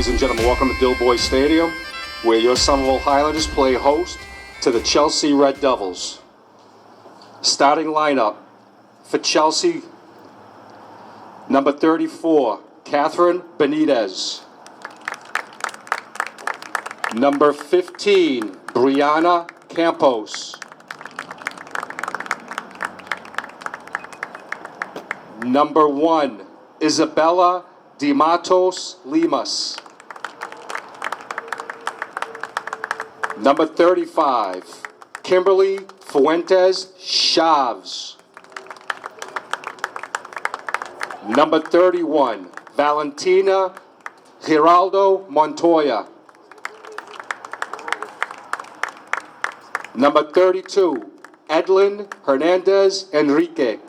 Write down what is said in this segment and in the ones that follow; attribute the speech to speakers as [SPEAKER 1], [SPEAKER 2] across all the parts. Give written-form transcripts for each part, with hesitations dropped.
[SPEAKER 1] ladies and gentlemen. Welcome to Dilboy Stadium, where your Somerville Highlanders play host to the Chelsea Red Devils. Starting lineup for Chelsea, number 34, Catherine Benitez. Number 15, Brianna Campos. Number 1, Isabella De Matos Limas. Number 35, Kimberly Fuentes Chaves. Number 31, Valentina Giraldo Montoya. Number 32, Edlin Hernandez Enrique.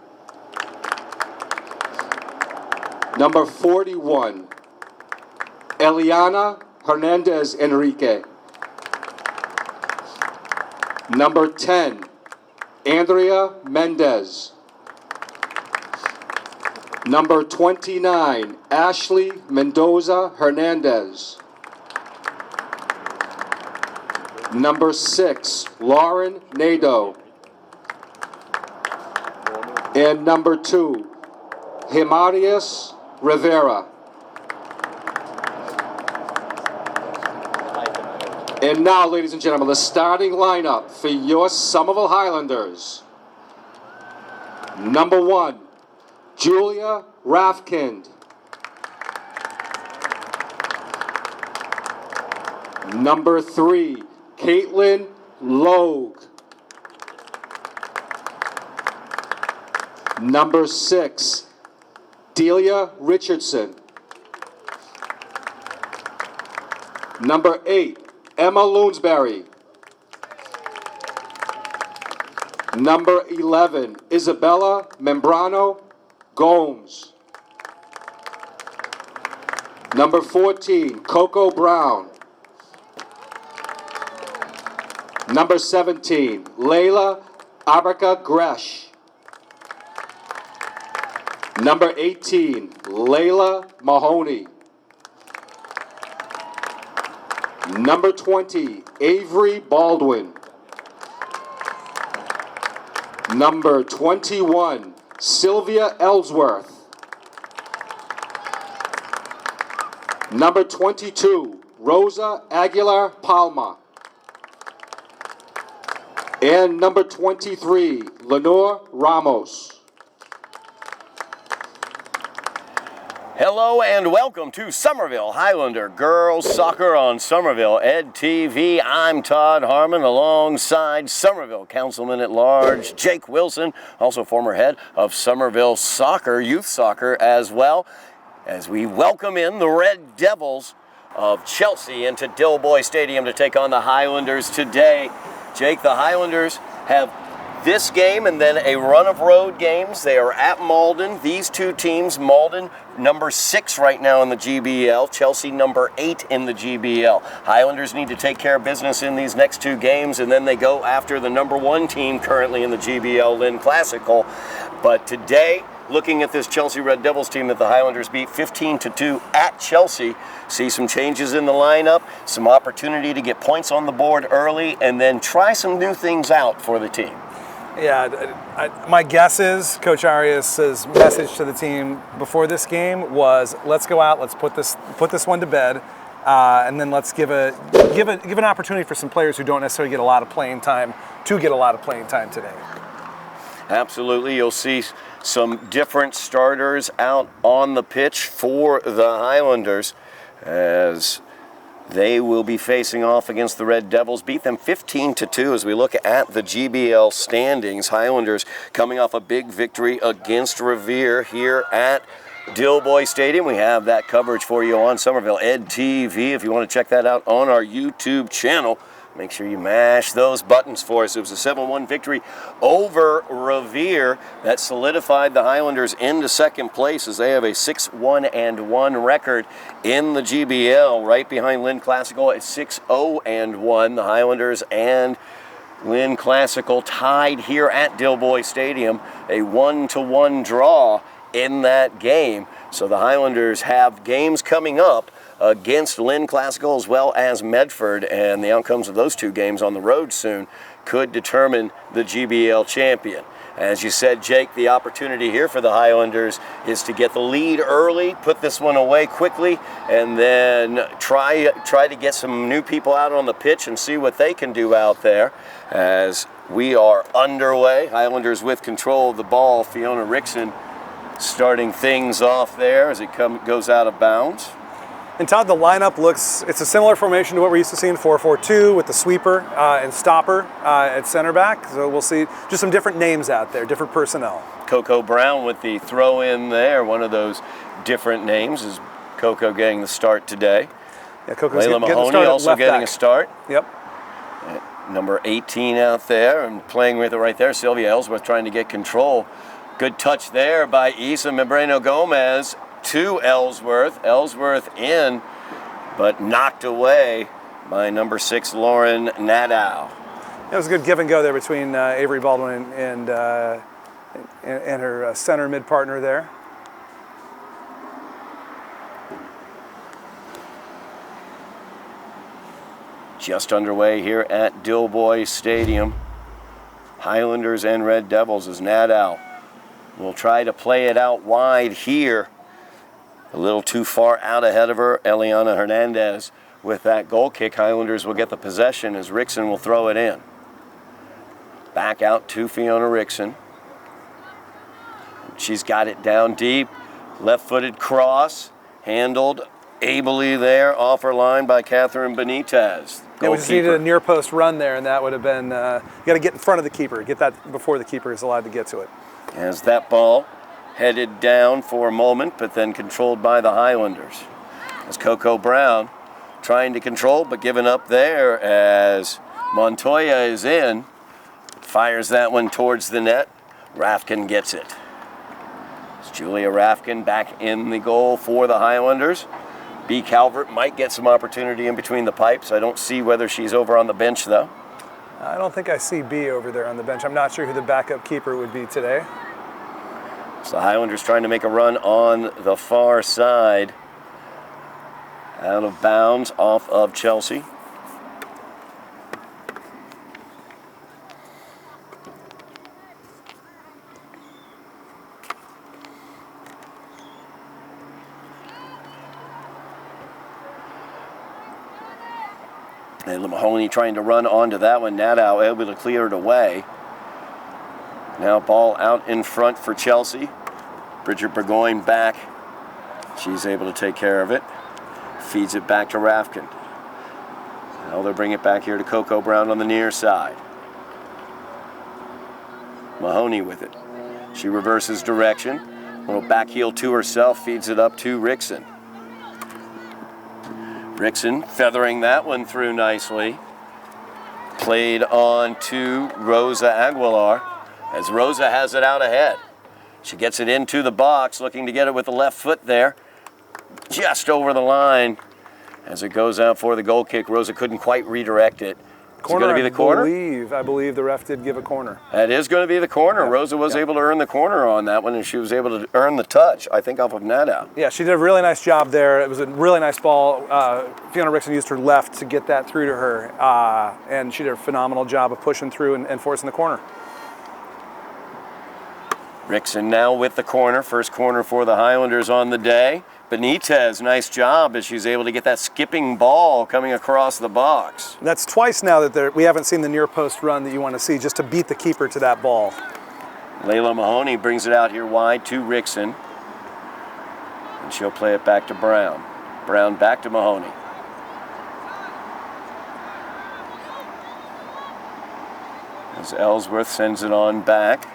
[SPEAKER 1] Number 41, Eliana Hernandez Enrique. Number 10, Andrea Mendez. Number 29, Ashley Mendoza Hernandez. Number 6, Lauren Nadeau. And number 2, Himarius Rivera. And now, ladies and gentlemen, the starting lineup for your Somerville Highlanders. Number 1, Julia Rafkind. Number 3, Caitlin Logue. Number 6, Delia Richardson. Number 8, Emma Loonsberry. Number 11, Isabella Membrano Gomes. Number 14, Coco Brown. Number 17, Layla Abarca Gresh. Number 18, Layla Mahoney. Number 20, Avery Baldwin. Number 21, Sylvia Ellsworth. Number 22, Rosa Aguilar Palma. And number 23, Lenore Ramos.
[SPEAKER 2] Hello and welcome to Somerville Highlander Girls Soccer on Somerville Ed TV. I'm Todd Harmon alongside Somerville Councilman at Large Jake Wilson, also former head of Somerville Soccer, youth soccer as well, as we welcome in the Red Devils of Chelsea into Dilboy Stadium to take on the Highlanders today. Jake, the Highlanders have this game and then a run of road games. They are at Malden. These two teams, Malden number 6 right now in the GBL, Chelsea number 8 in the GBL. Highlanders need to take care of business in these next 2 games, and then they go after the number 1 team currently in the GBL, Lynn Classical. But today, looking at this Chelsea Red Devils team that the Highlanders beat 15-2 at Chelsea, see some changes in the lineup, some opportunity to get points on the board early, and then try some new things out for the team.
[SPEAKER 3] Yeah, my guess is Coach Arias' message to the team before this game was, let's go out, let's put this one to bed, and then let's give an opportunity for some players who don't necessarily get a lot of playing time to get a lot of playing time today.
[SPEAKER 2] Absolutely, you'll see some different starters out on the pitch for the Highlanders as they will be facing off against the Red Devils. Beat them 15-2 as we look at the GBL standings. Highlanders coming off a big victory against Revere here at Dilboy Stadium. We have that coverage for you on Somerville Ed TV. If you want to check that out on our YouTube channel, make sure you mash those buttons for us. It was a 7-1 victory over Revere that solidified the Highlanders into second place as they have a 6-1-1 record in the GBL, right behind Lynn Classical at 6-0-1. The Highlanders and Lynn Classical tied here at Dilboy Stadium, a 1-1 draw in that game. So the Highlanders have games coming up against Lynn Classical as well as Medford, and the outcomes of those two games on the road soon could determine the GBL champion. As you said, Jake, the opportunity here for the Highlanders is to get the lead early, put this one away quickly, and then try to get some new people out on the pitch and see what they can do out there. As we are underway, Highlanders with control of the ball. Fiona Rickson starting things off there as it goes out of bounds.
[SPEAKER 3] And Todd, the lineup it's a similar formation to what we're used to seeing, 4-4-2 with the sweeper and stopper at center back. So we'll see just some different names out there, different personnel.
[SPEAKER 2] Coco Brown with the throw in there, one of those different names, is Coco getting the start today.
[SPEAKER 3] Yeah, Coco's
[SPEAKER 2] Layla Mahoney also getting a start.
[SPEAKER 3] Yep.
[SPEAKER 2] Number 18 out there and playing with it right there. Sylvia Ellsworth trying to get control. Good touch there by Isa Membreno Gomez to Ellsworth. Ellsworth in, but knocked away by number 6, Lauren Nadow.
[SPEAKER 3] It was a good give and go there between Avery Baldwin and her center mid partner there.
[SPEAKER 2] Just underway here at Dilboy Stadium. Highlanders and Red Devils as Nadow will try to play it out wide here. A little too far out ahead of her, Eliana Hernandez with that goal kick. Highlanders will get the possession as Rickson will throw it in. Back out to Fiona Rickson. She's got it down deep. Left-footed cross, handled ably there off her line by Catherine Benitez.
[SPEAKER 3] Yeah, we just needed a near post run there, and that would have been, you got to get in front of the keeper, get that before the keeper is allowed to get to it.
[SPEAKER 2] As that ball headed down for a moment, but then controlled by the Highlanders. As Coco Brown trying to control, but giving up there as Montoya is in. Fires that one towards the net. Rafkin gets it. It's Julia Rafkin back in the goal for the Highlanders. B. Calvert might get some opportunity in between the pipes. I don't see whether she's over on the bench, though.
[SPEAKER 3] I don't think I see B over there on the bench. I'm not sure who the backup keeper would be today.
[SPEAKER 2] So the Highlanders trying to make a run on the far side. Out of bounds off of Chelsea. And Mahoney trying to run onto that one. Nadow able to clear it away. Now ball out in front for Chelsea. Bridget Burgoyne back. She's able to take care of it. Feeds it back to Rafkin. Now they'll bring it back here to Coco Brown on the near side. Mahoney with it. She reverses direction. Little back heel to herself. Feeds it up to Rickson. Rickson feathering that one through nicely. Played on to Rosa Aguilar as Rosa has it out ahead. She gets it into the box, looking to get it with the left foot there. Just over the line as it goes out for the goal kick. Rosa couldn't quite redirect it. Is it going to be the corner?
[SPEAKER 3] I believe the ref did give a corner.
[SPEAKER 2] That is going to be the corner. Yeah. Rosa was able to earn the corner on that one, and she was able to earn the touch, I think, off of Nadow.
[SPEAKER 3] Yeah, she did a really nice job there. It was a really nice ball. Fiona Rickson used her left to get that through to her, and she did a phenomenal job of pushing through and forcing the corner.
[SPEAKER 2] Rickson now with the corner. First corner for the Highlanders on the day. Benitez, nice job as she's able to get that skipping ball coming across the box.
[SPEAKER 3] That's twice now that we haven't seen the near post run that you want to see, just to beat the keeper to that ball.
[SPEAKER 2] Layla Mahoney brings it out here wide to Rickson. And she'll play it back to Brown. Brown back to Mahoney. As Ellsworth sends it on back,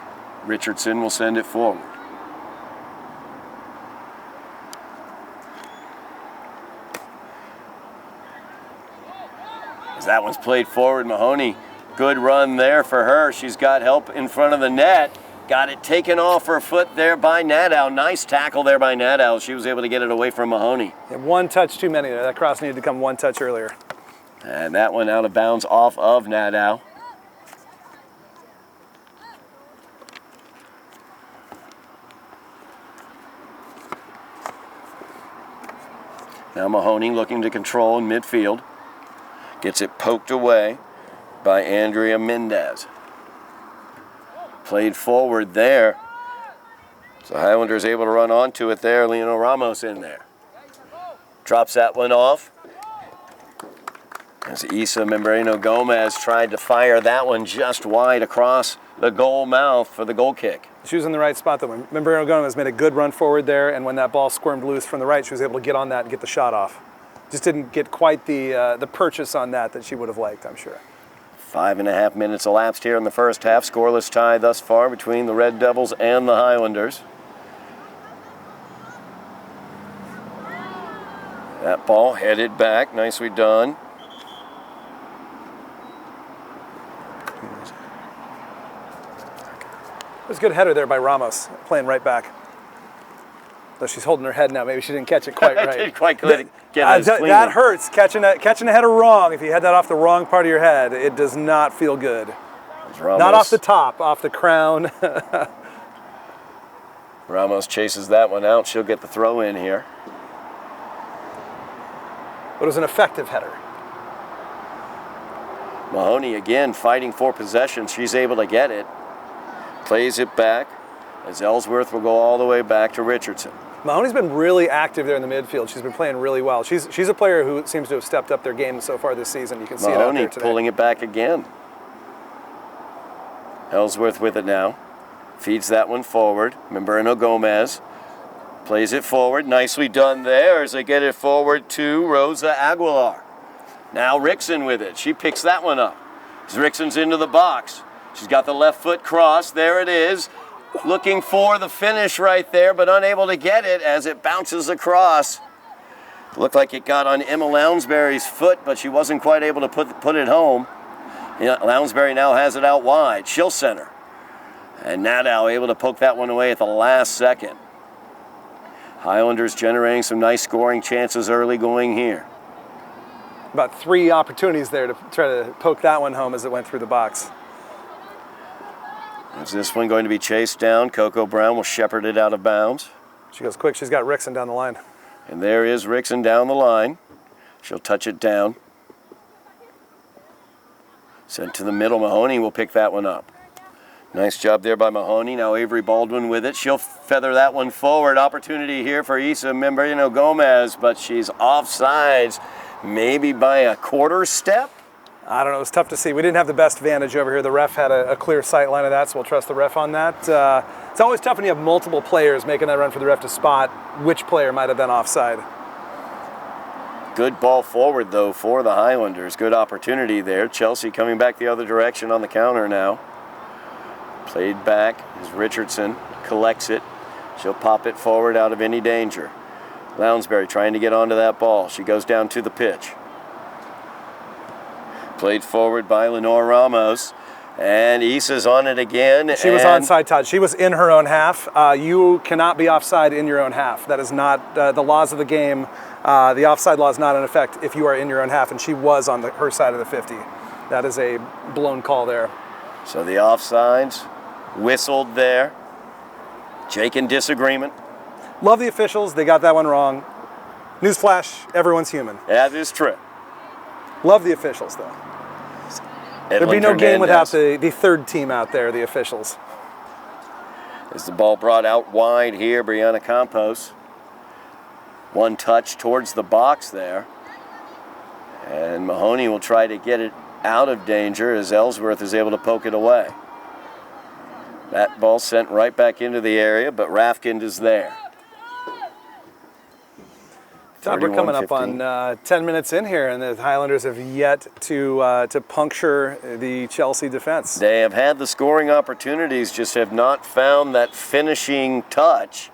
[SPEAKER 2] Richardson will send it forward. As that one's played forward, Mahoney, good run there for her. She's got help in front of the net. Got it taken off her foot there by Nadow. Nice tackle there by Nadow. She was able to get it away from Mahoney.
[SPEAKER 3] Yeah, one touch too many there. That cross needed to come one touch earlier.
[SPEAKER 2] And that one out of bounds off of Nadow. Now Mahoney looking to control in midfield. Gets it poked away by Andrea Mendez. Played forward there. So Highlanders able to run onto it there. Leonel Ramos in there. Drops that one off. As Isa Membreno Gomez tried to fire that one just wide across the goal mouth for the goal kick.
[SPEAKER 3] She was in the right spot, though. Membreno Gomez made a good run forward there, and when that ball squirmed loose from the right, she was able to get on that and get the shot off. Just didn't get quite the purchase on that she would have liked, I'm sure.
[SPEAKER 2] 5.5 minutes elapsed here in the first half. Scoreless tie thus far between the Red Devils and the Highlanders. That ball headed back, nicely done.
[SPEAKER 3] It was a good header there by Ramos, playing right back. Though she's holding her head now, maybe she didn't catch it quite right.
[SPEAKER 2] Didn't quite get it as cleanly.
[SPEAKER 3] That hurts, catching a header wrong. If you had that off the wrong part of your head, it does not feel good. Not off the top, off the crown.
[SPEAKER 2] Ramos chases that one out. She'll get the throw in here.
[SPEAKER 3] But it was an effective header.
[SPEAKER 2] Mahoney again fighting for possession. She's able to get it. Plays it back as Ellsworth will go all the way back to Richardson.
[SPEAKER 3] Mahoney's been really active there in the midfield. She's been playing really well. She's a player who seems to have stepped up their game so far this season. You can see it out there today.
[SPEAKER 2] Pulling it back again. Ellsworth with it now. Feeds that one forward. Membreno Gomez plays it forward. Nicely done there as they get it forward to Rosa Aguilar. Now Rickson with it. She picks that one up. As Rickson's into the box. She's got the left foot cross. There it is. Looking for the finish right there, but unable to get it as it bounces across. Looked like it got on Emma Lounsbury's foot, but she wasn't quite able to put it home. Lounsbury now has it out wide. She'll center. And Nadeau able to poke that one away at the last second. Highlanders generating some nice scoring chances early going here.
[SPEAKER 3] About 3 opportunities there to try to poke that one home as it went through the box.
[SPEAKER 2] Is this one going to be chased down? Coco Brown will shepherd it out of bounds.
[SPEAKER 3] She goes quick. She's got Rickson down the line.
[SPEAKER 2] And there is Rickson down the line. She'll touch it down. Sent to the middle. Mahoney will pick that one up. Nice job there by Mahoney. Now Avery Baldwin with it. She'll feather that one forward. Opportunity here for Isa Membreno Gomez, but she's offsides, maybe by a quarter step.
[SPEAKER 3] I don't know. It was tough to see. We didn't have the best vantage over here. The ref had a clear sight line of that, so we'll trust the ref on that. It's always tough when you have multiple players making that run for the ref to spot which player might have been offside.
[SPEAKER 2] Good ball forward, though, for the Highlanders. Good opportunity there. Chelsea coming back the other direction on the counter now. Played back as Richardson collects it. She'll pop it forward out of any danger. Lounsbury trying to get onto that ball. She goes down to the pitch. Played forward by Lenore Ramos. And Isa's on it again.
[SPEAKER 3] She was onside, Todd. She was in her own half. You cannot be offside in your own half. That is not the laws of the game. The offside law is not in effect if you are in your own half, and she was on her side of the 50. That is a blown call there.
[SPEAKER 2] So the offsides whistled there. Jake in disagreement.
[SPEAKER 3] Love the officials. They got that one wrong. Newsflash, everyone's human.
[SPEAKER 2] That is true.
[SPEAKER 3] Love the officials, though. There'd be no game without the third team out there, the officials.
[SPEAKER 2] As the ball brought out wide here, Brianna Campos. One touch towards the box there. And Mahoney will try to get it out of danger as Ellsworth is able to poke it away. That ball sent right back into the area, but Rafkind is there.
[SPEAKER 3] Todd, we're coming up on 10 minutes in here, and the Highlanders have yet to puncture the Chelsea defense.
[SPEAKER 2] They have had the scoring opportunities, just have not found that finishing touch.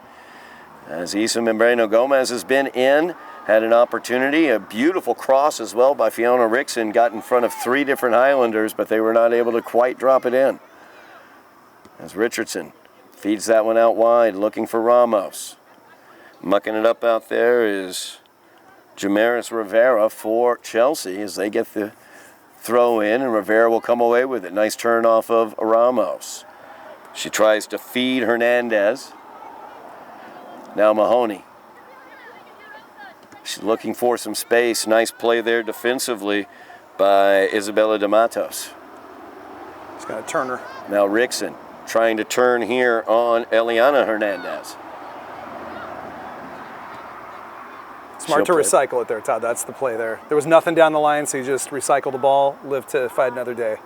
[SPEAKER 2] As Isa Membreno Gomez has been in, had an opportunity, a beautiful cross as well by Fiona Rickson, got in front of 3 different Highlanders, but they were not able to quite drop it in. As Richardson feeds that one out wide, looking for Ramos. Mucking it up out there is Jamaris Rivera for Chelsea as they get the throw in, and Rivera will come away with it. Nice turn off of Ramos. She tries to feed Hernandez. Now Mahoney. She's looking for some space. Nice play there defensively by Isabella DeMatos.
[SPEAKER 3] Just got to turn her.
[SPEAKER 2] Now Rickson trying to turn here on Eliana Hernandez.
[SPEAKER 3] Smart to recycle it there, Todd. That's the play there. There was nothing down the line, so you just recycle the ball, live to fight another day.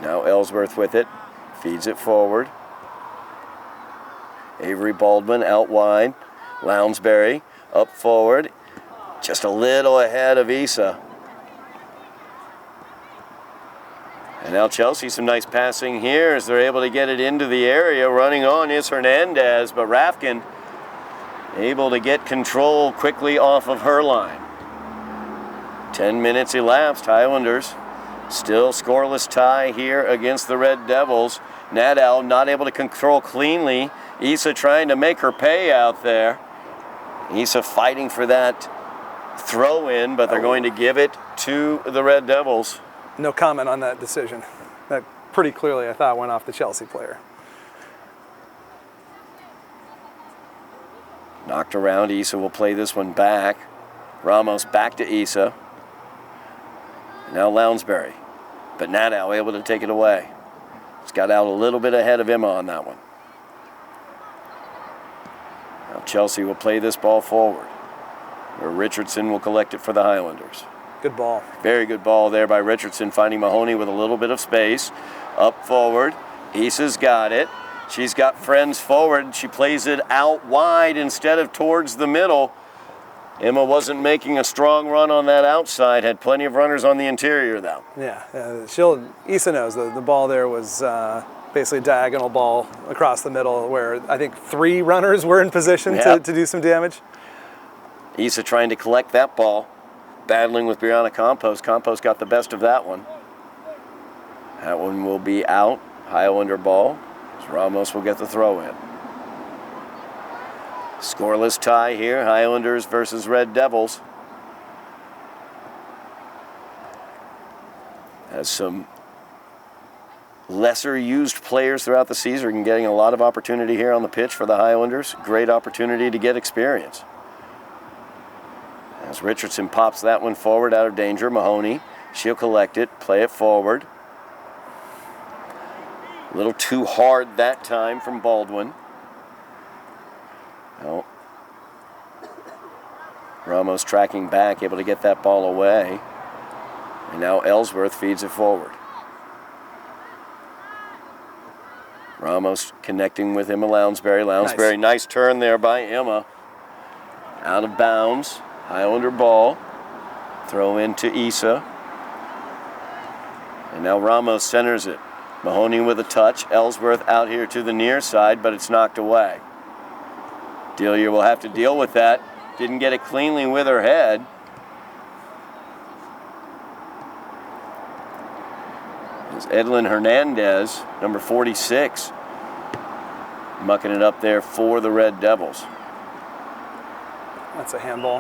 [SPEAKER 2] Now Ellsworth with it, feeds it forward. Avery Baldwin out wide. Lounsbury up forward, just a little ahead of Issa. And now Chelsea, some nice passing here as they're able to get it into the area. Running on is Hernandez, but Rafkin able to get control quickly off of her line. 10 minutes elapsed. Highlanders still scoreless tie here against the Red Devils. Nadal not able to control cleanly. Issa trying to make her pay out there. Issa fighting for that throw in, but they're going to give it to the Red Devils.
[SPEAKER 3] No comment on that decision. That pretty clearly, I thought, went off the Chelsea player.
[SPEAKER 2] Knocked around. Issa will play this one back. Ramos back to Issa. Now Lounsbury. But Nadal able to take it away. It's got out a little bit ahead of Emma on that one. Now Chelsea will play this ball forward, where Richardson will collect it for the Highlanders.
[SPEAKER 3] Good ball.
[SPEAKER 2] Very good ball there by Richardson, finding Mahoney with a little bit of space. Up forward. Issa's got it. She's got friends forward. She plays it out wide instead of towards the middle. Emma wasn't making a strong run on that outside. Had plenty of runners on the interior, though.
[SPEAKER 3] Yeah, Issa knows the ball there was basically a diagonal ball across the middle where I think 3 runners were in position to do some damage.
[SPEAKER 2] Issa trying to collect that ball, battling with Brianna Campos. Campos got the best of that one. That one will be out. Highlander ball. Ramos will get the throw in. Scoreless tie here, Highlanders versus Red Devils. As some lesser used players throughout the season getting a lot of opportunity here on the pitch for the Highlanders. Great opportunity to get experience. As Richardson pops that one forward out of danger, Mahoney, she'll collect it, play it forward. A little too hard that time from Baldwin. No. Ramos tracking back, able to get that ball away. And now Ellsworth feeds it forward. Ramos connecting with Emma Lounsbury. Lounsbury, nice turn there by Emma. Out of bounds. Highlander ball. Throw into Issa. And now Ramos centers it. Mahoney with a touch. Ellsworth out here to the near side, but it's knocked away. Delia will have to deal with that. Didn't get it cleanly with her head. It's Edlin Hernandez, number 46, mucking it up there for the Red Devils.
[SPEAKER 3] That's a handball.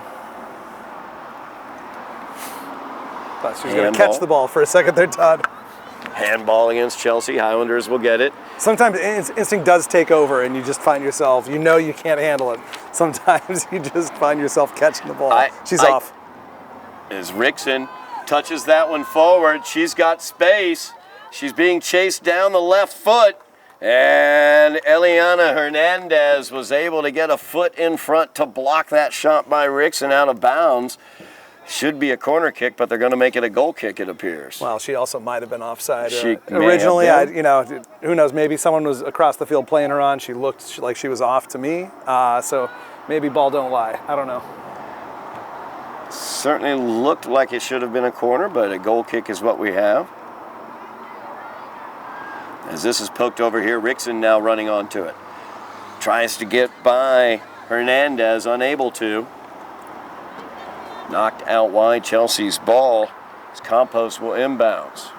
[SPEAKER 3] Thought she was going to catch the ball for a second there, Todd.
[SPEAKER 2] Handball against Chelsea. Highlanders will get it.
[SPEAKER 3] Sometimes instinct does take over and you just find yourself, you know you can't handle it. Sometimes you just find yourself catching the ball. She's off.
[SPEAKER 2] As Rickson touches that one forward, she's got space. She's being chased down the left foot. And Eliana Hernandez was able to get a foot in front to block that shot by Rickson out of bounds. Should be a corner kick, but they're going to make it a goal kick, it appears.
[SPEAKER 3] Well, she also might have been offside.
[SPEAKER 2] She
[SPEAKER 3] originally, who knows, maybe someone was across the field playing her on. She looked like she was off to me. So maybe ball don't lie. I don't know.
[SPEAKER 2] Certainly looked like it should have been a corner, but a goal kick is what we have. As this is poked over here, Rickson now running onto it. Tries to get by Hernandez, unable to. Knocked out wide, Chelsea's ball. As Campos will inbounds.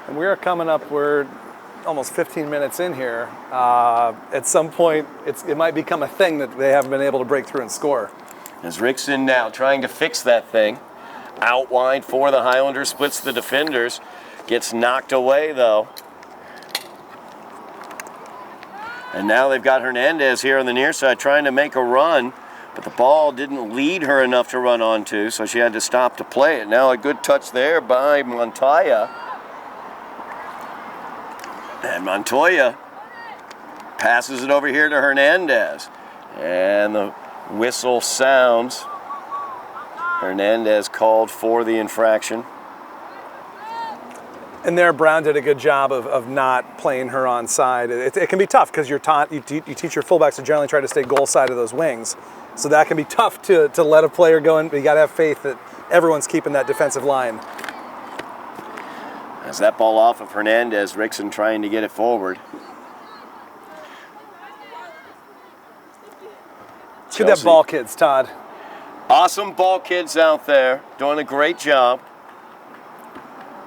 [SPEAKER 3] And we are coming up, we're almost 15 minutes in here. At some point, it might become a thing that they haven't been able to break through and score.
[SPEAKER 2] As Rickson now trying to fix that thing. Out wide for the Highlanders, splits the defenders. Gets knocked away, though. And now they've got Hernandez here on the near side trying to make a run. But the ball didn't lead her enough to run onto, so she had to stop to play it. Now a good touch there by Montoya. And Montoya passes it over here to Hernandez. And the whistle sounds. Hernandez called for the infraction.
[SPEAKER 3] And there, Brown did a good job of not playing her on side. It can be tough because you teach your fullbacks to generally try to stay goal side of those wings. So that can be tough to let a player go in, but you got to have faith that everyone's keeping that defensive line.
[SPEAKER 2] As that ball off of Hernandez, Rickson trying to get it forward.
[SPEAKER 3] Let's get that ball, kids, Todd.
[SPEAKER 2] Awesome ball kids out there doing a great job.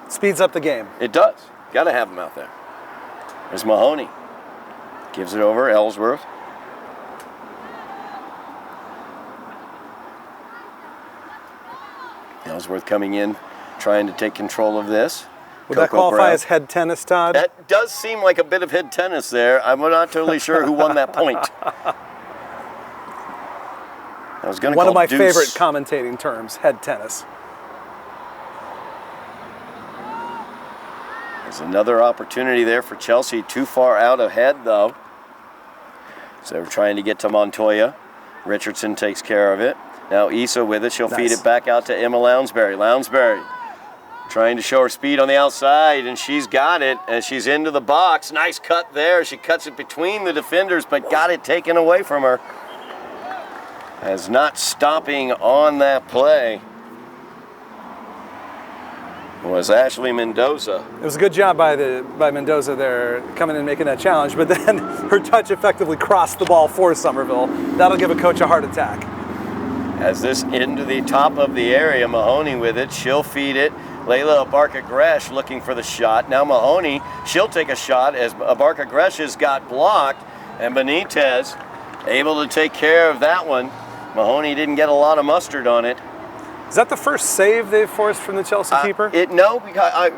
[SPEAKER 3] Speeds up the game.
[SPEAKER 2] It does. Got to have them out there. There's Mahoney. Gives it over, Ellsworth. Ellsworth coming in, trying to take control of this.
[SPEAKER 3] Would that qualify
[SPEAKER 2] Brown.
[SPEAKER 3] as head tennis, Todd?
[SPEAKER 2] That does seem like a bit of head tennis there. I'm not totally sure who won that point. I was going to
[SPEAKER 3] One of my
[SPEAKER 2] deuce.
[SPEAKER 3] favorite commentating terms, head tennis.
[SPEAKER 2] There's another opportunity there for Chelsea. Too far out ahead, though. So they're trying to get to Montoya. Richardson takes care of it. Now Issa with it. She'll feed it back out to Emma Lounsbury. Lounsbury trying to show her speed on the outside, and she's got it, and she's into the box. Nice cut there. She cuts it between the defenders, but got it taken away from her. As not stopping on that play was Ashley Mendoza.
[SPEAKER 3] It was a good job by Mendoza there, coming in and making that challenge, but then her touch effectively crossed the ball for Somerville. That'll give a coach a heart attack.
[SPEAKER 2] As this into the top of the area, Mahoney with it. She'll feed it. Layla Abarca-Gresh looking for the shot. Now Mahoney, she'll take a shot as Abarca-Gresh has got blocked, and Benitez able to take care of that one. Mahoney didn't get a lot of mustard on it.
[SPEAKER 3] Is that the first save they've forced from the Chelsea keeper?
[SPEAKER 2] No, because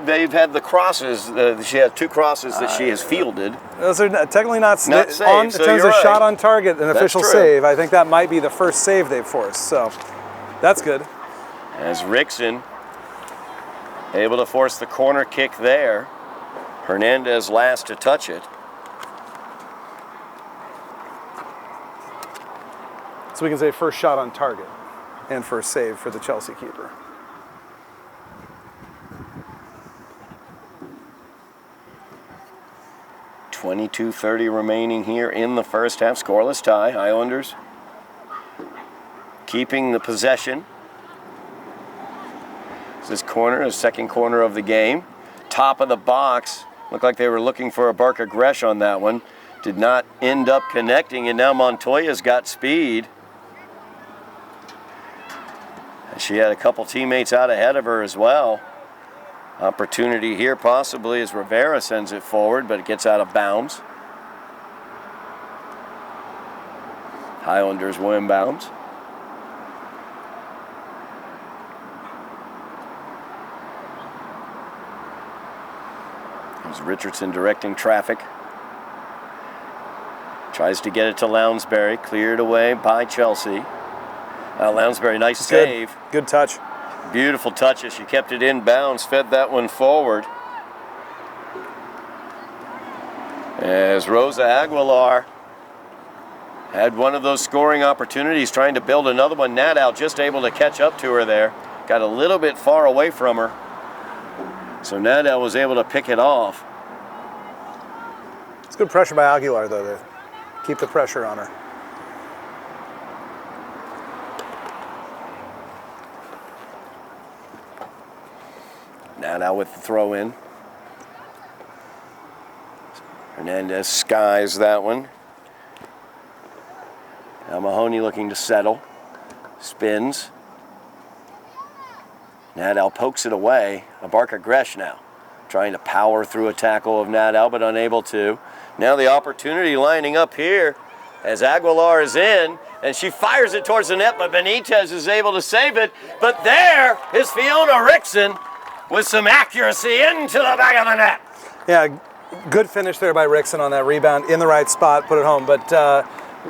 [SPEAKER 2] they've had the crosses. She has two crosses that she has fielded.
[SPEAKER 3] Those are technically not
[SPEAKER 2] saves,
[SPEAKER 3] on,
[SPEAKER 2] so
[SPEAKER 3] in terms
[SPEAKER 2] you're
[SPEAKER 3] of
[SPEAKER 2] right.
[SPEAKER 3] shot on target, an official
[SPEAKER 2] true.
[SPEAKER 3] save. I think that might be the first save they've forced, so that's good.
[SPEAKER 2] As Rickson able to force the corner kick there. Hernandez last to touch it.
[SPEAKER 3] So we can say first shot on target and first save for the Chelsea keeper.
[SPEAKER 2] .22:30 remaining here in the first half. Scoreless tie. Highlanders keeping the possession. This corner is second corner of the game. Top of the box. Looked like they were looking for Abarca-Gresh on that one. Did not end up connecting, and now Montoya's got speed. She had a couple teammates out ahead of her as well. Opportunity here possibly as Rivera sends it forward, but it gets out of bounds. Highlanders will inbounds. There's Richardson directing traffic. Tries to get it to Lounsbury, cleared away by Chelsea. Lounsbury, nice save.
[SPEAKER 3] Good touch.
[SPEAKER 2] Beautiful touch as she kept it in bounds, fed that one forward. As Rosa Aguilar had one of those scoring opportunities, trying to build another one. Nadow just able to catch up to her there. Got a little bit far away from her. So Nadow was able to pick it off.
[SPEAKER 3] It's good pressure by Aguilar, though, to keep the pressure on her.
[SPEAKER 2] Now with the throw in. Hernandez skies that one. Now Mahoney looking to settle. Spins. Nadow pokes it away. Abarca-Gresh now trying to power through a tackle of Nadow, but unable to. Now the opportunity lining up here as Aguilar is in, and she fires it towards the net, but Benitez is able to save it. But there is Fiona Rickson with some accuracy into the back of the net.
[SPEAKER 3] Yeah, good finish there by Rickson on that rebound in the right spot, put it home. But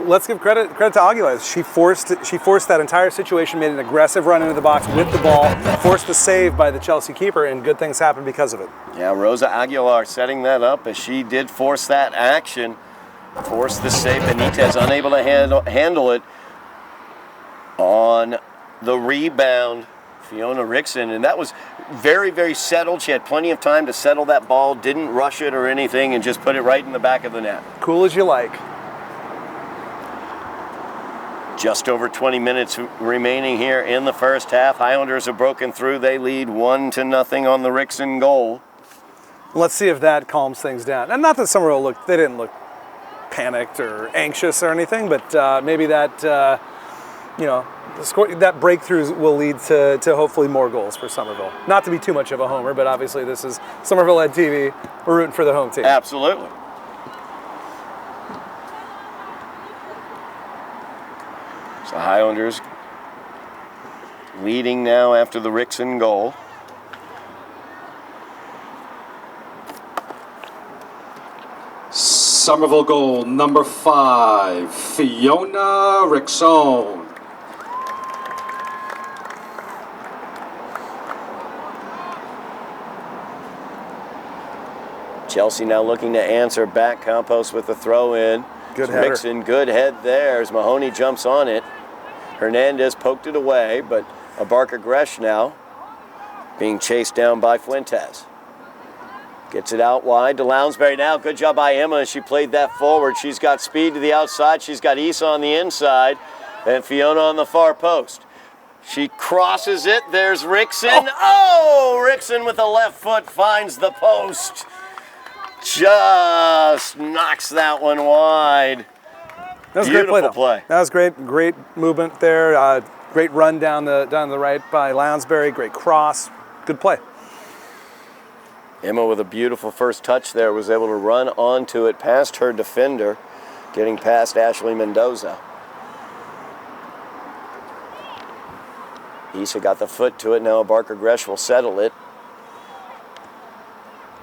[SPEAKER 3] let's give credit to Aguilar. She forced that entire situation, made an aggressive run into the box with the ball, forced the save by the Chelsea keeper, and good things happened because of it.
[SPEAKER 2] Yeah, Rosa Aguilar setting that up as she did force that action, forced the save. Benitez unable to handle it on the rebound. Fiona Rickson, and that was very, very settled. She had plenty of time to settle that ball, didn't rush it or anything, and just put it right in the back of the net.
[SPEAKER 3] Cool as you like.
[SPEAKER 2] Just over 20 minutes remaining here in the first half. Highlanders have broken through. They lead 1-0 on the Rickson goal.
[SPEAKER 3] Let's see if that calms things down. And not that Somerville they didn't look panicked or anxious or anything, but maybe that, that breakthrough will lead to hopefully more goals for Somerville. Not to be too much of a homer, but obviously this is Somerville Ed TV. We're rooting for the home team.
[SPEAKER 2] Absolutely. So Highlanders leading now after the Rickson goal.
[SPEAKER 1] Somerville goal number 5, Fiona Rickson.
[SPEAKER 2] Chelsea now looking to answer back. Campos with the throw in.
[SPEAKER 3] Good header.
[SPEAKER 2] Rickson, good head there as Mahoney jumps on it. Hernandez poked it away, but Abarca Gresh now being chased down by Fuentes. Gets it out wide to Lounsbury now. Good job by Emma. She played that forward. She's got speed to the outside. She's got Issa on the inside and Fiona on the far post. She crosses it. There's Rickson. Oh, Rickson with the left foot finds the post. Just knocks that one wide.
[SPEAKER 3] That was
[SPEAKER 2] Beautiful
[SPEAKER 3] a great play. That was great movement there. Great run down the right by Lounsbury. Great cross. Good play.
[SPEAKER 2] Emma with a beautiful first touch there was able to run onto it past her defender, getting past Ashley Mendoza. Issa got the foot to it. Now Barker Gresh will settle it.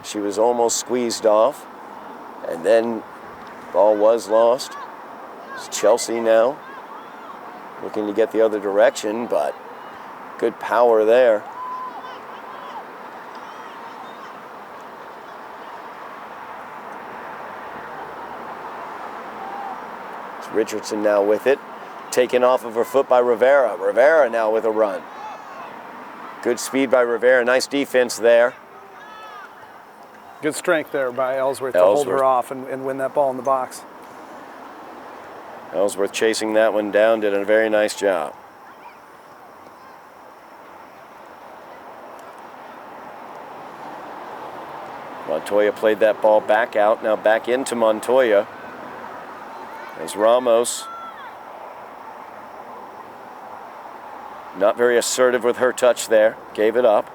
[SPEAKER 2] She was almost squeezed off, and then ball was lost. It's Chelsea now looking to get the other direction, but good power there. It's Richardson now with it, taken off of her foot by Rivera. Rivera now with a run. Good speed by Rivera, nice defense there.
[SPEAKER 3] Good strength there by Ellsworth to hold her off and win that ball in the box.
[SPEAKER 2] Ellsworth chasing that one down, did a very nice job. Montoya played that ball back out, now back into Montoya. As Ramos, not very assertive with her touch there, gave it up.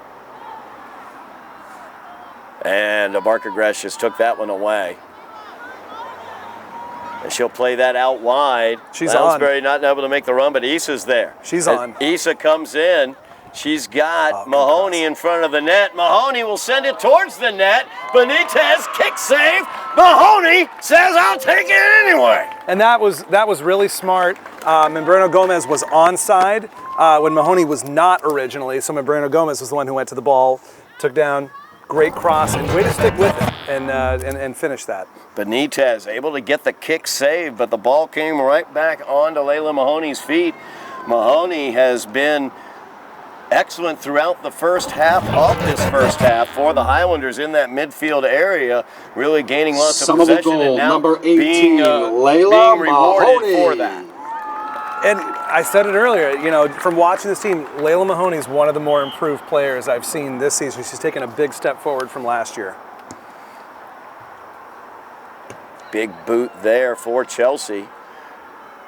[SPEAKER 2] And Abarca Gresh just took that one away. And she'll play that out wide.
[SPEAKER 3] She's
[SPEAKER 2] Lounsbury not able to make the run, but Issa's there.
[SPEAKER 3] She's
[SPEAKER 2] As
[SPEAKER 3] on.
[SPEAKER 2] Issa comes in. She's got Mahoney in front of the net. Mahoney will send it towards the net. Benitez kick save. Mahoney says, "I'll take it anyway."
[SPEAKER 3] And that was really smart. Membrano Gomez was onside when Mahoney was not originally. So Membrano Gomez was the one who went to the ball, took down. Great cross, and way to stick with it and finish that.
[SPEAKER 2] Benitez able to get the kick save, but the ball came right back onto Layla Mahoney's feet. Mahoney has been excellent throughout the first half of this first half for the Highlanders in that midfield area, really gaining lots of
[SPEAKER 1] Somerville
[SPEAKER 2] possession
[SPEAKER 1] goal
[SPEAKER 2] and now
[SPEAKER 1] number 18,
[SPEAKER 2] being
[SPEAKER 1] Layla
[SPEAKER 2] rewarded
[SPEAKER 1] Mahoney.
[SPEAKER 2] for that.
[SPEAKER 3] And I said it earlier, from watching this team, Layla Mahoney is one of the more improved players I've seen this season. She's taken a big step forward from last year.
[SPEAKER 2] Big boot there for Chelsea.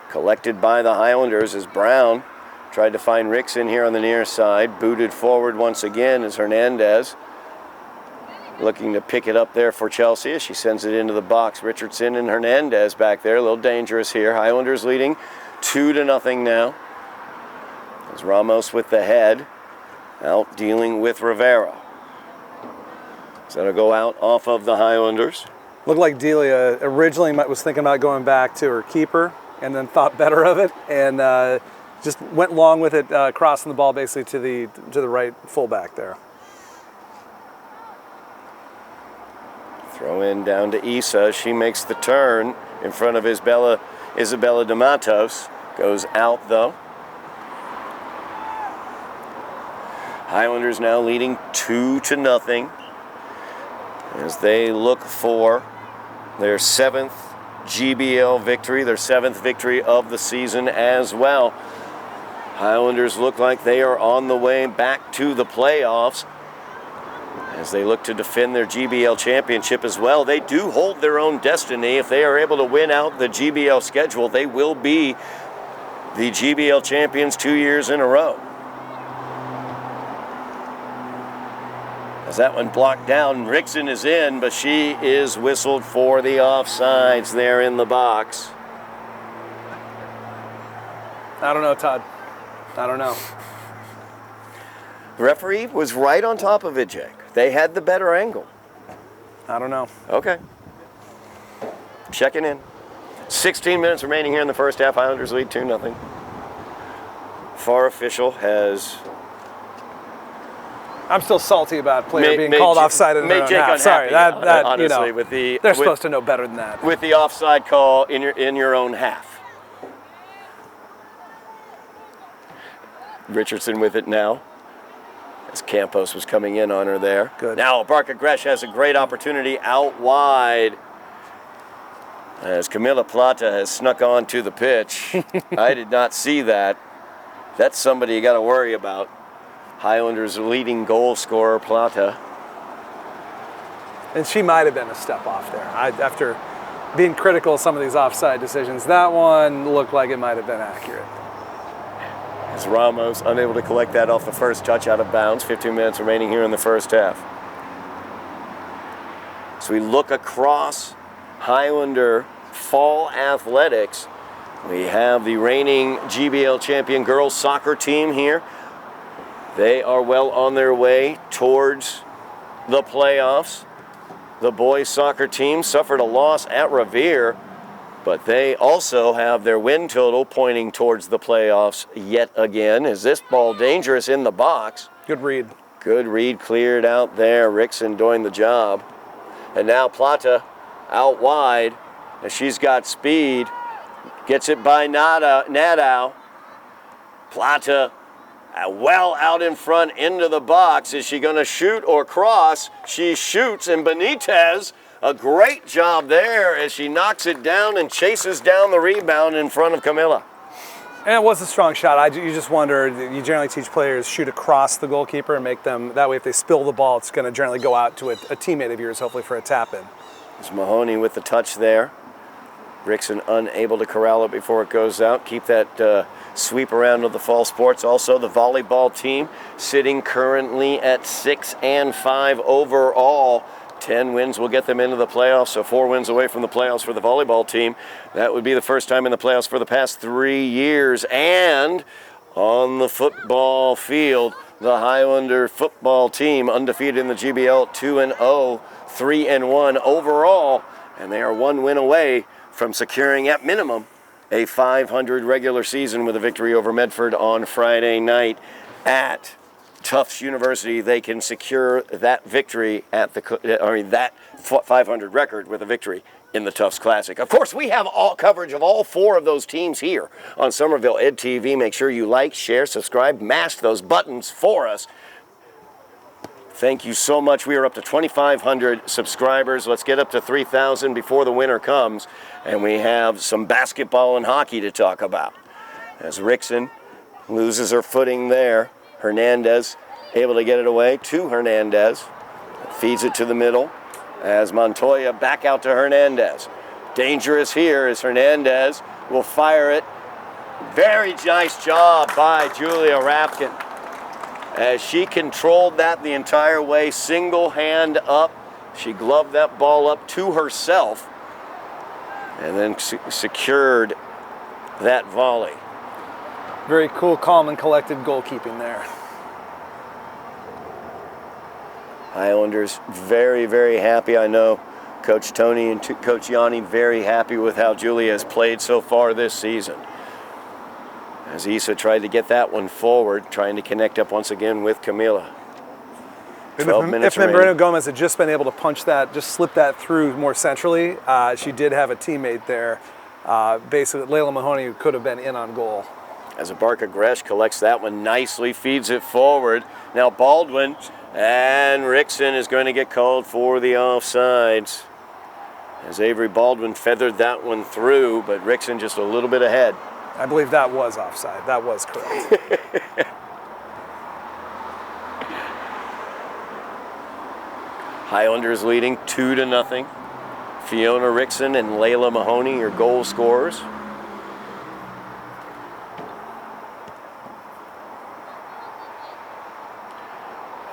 [SPEAKER 2] Collected by the Highlanders as Brown tried to find Rickson here on the near side. Booted forward once again as Hernandez looking to pick it up there for Chelsea as she sends it into the box. Richardson and Hernandez back there, a little dangerous here. Highlanders leading 2-0 now. As Ramos with the head, out dealing with Rivera. So that'll go out off of the Highlanders.
[SPEAKER 3] Looked like Delia originally was thinking about going back to her keeper, and then thought better of it and just went long with it, crossing the ball basically to the right fullback there.
[SPEAKER 2] Throw in down to Issa. She makes the turn in front of Isabella DeMatos. Goes out though. Highlanders now leading 2-0 as they look for their 7th GBL victory, their 7th victory of the season as well. Highlanders look like they are on the way back to the playoffs as they look to defend their GBL championship as well. They do hold their own destiny. If they are able to win out the GBL schedule, they will be the GBL champions 2 years in a row. As that one blocked down, Rickson is in, but she is whistled for the offsides there in the box.
[SPEAKER 3] I don't know, Todd. I don't know.
[SPEAKER 2] The referee was right on top of it, Jake. They had the better angle.
[SPEAKER 3] I don't know.
[SPEAKER 2] Okay. Checking in. 16 minutes remaining here in the first half. Islanders lead 2-0. VAR official has...
[SPEAKER 3] I'm still salty about a player being called offside in their own half. Sorry, that
[SPEAKER 2] honestly,
[SPEAKER 3] you know, they're supposed to know better than that.
[SPEAKER 2] With the offside call in your own half. Richardson with it now, as Campos was coming in on her there.
[SPEAKER 3] Good.
[SPEAKER 2] Now Barca Gresh has a great opportunity out wide as Camila Plata has snuck onto the pitch. I did not see that. That's somebody you got to worry about. Highlanders' leading goal scorer, Plata.
[SPEAKER 3] And she might have been a step off there. After being critical of some of these offside decisions, that one looked like it might have been accurate.
[SPEAKER 2] As Ramos unable to collect that off the first touch out of bounds. 15 minutes remaining here in the first half. So we look across Highlander Fall Athletics. We have the reigning GBL champion girls soccer team here. They are well on their way towards the playoffs. The boys soccer team suffered a loss at Revere, but they also have their win total pointing towards the playoffs yet again. Is this ball dangerous in the box?
[SPEAKER 3] Good read.
[SPEAKER 2] Good read, cleared out there. Rickson doing the job. And now Plata out wide as she's got speed. Gets it by Nadow. Plata well out in front into the box. Is she going to shoot or cross? She shoots, and Benitez, a great job there as she knocks it down and chases down the rebound in front of Camilla.
[SPEAKER 3] And it was a strong shot. You just wonder, you generally teach players shoot across the goalkeeper and make them, that way if they spill the ball, it's going to generally go out to a teammate of yours, hopefully for a tap-in.
[SPEAKER 2] It's Mahoney with the touch there. Rickson unable to corral it before it goes out. Keep that sweep around of the Fall Sports. Also, the volleyball team sitting currently at 6-5 overall. 10 wins will get them into the playoffs, so 4 wins away from the playoffs for the volleyball team. That would be the first time in the playoffs for the past 3 years. And on the football field, the Highlander football team undefeated in the GBL, 2-0, 3-1 overall, and they are 1 win away from securing at minimum a 500 regular season with a victory over Medford on Friday night at Tufts University. They can secure that victory at that 500 record with a victory in the Tufts Classic. Of course, we have all coverage of all 4 of those teams here on Somerville Ed TV. Make sure you like, share, subscribe, mash those buttons for us. Thank you so much. We are up to 2,500 subscribers. Let's get up to 3,000 before the winter comes. And we have some basketball and hockey to talk about. As Rickson loses her footing there, Hernandez able to get it away to Hernandez. Feeds it to the middle as Montoya back out to Hernandez. Dangerous here as Hernandez will fire it. Very nice job by Julia Rapkin as she controlled that the entire way, single hand up. She gloved that ball up to herself and then secured that volley.
[SPEAKER 3] Very cool, calm, and collected goalkeeping there.
[SPEAKER 2] Highlanders very, very happy. I know Coach Tony and Coach Yanni very happy with how Julia has played so far this season. As Issa tried to get that one forward, trying to connect up once again with Camila. 12 minutes
[SPEAKER 3] If Moreno
[SPEAKER 2] remaining.
[SPEAKER 3] Gomez had just been able to punch that, just slip that through more centrally, she did have a teammate there, basically Layla Mahoney, who could have been in on goal.
[SPEAKER 2] As Abarca Gresh collects that one nicely, feeds it forward. Now Baldwin and Rickson is going to get called for the offsides. As Avery Baldwin feathered that one through, but Rickson just a little bit ahead.
[SPEAKER 3] I believe that was offside. That was correct.
[SPEAKER 2] Highlanders leading 2-0. Fiona Rickson and Layla Mahoney, your goal scorers.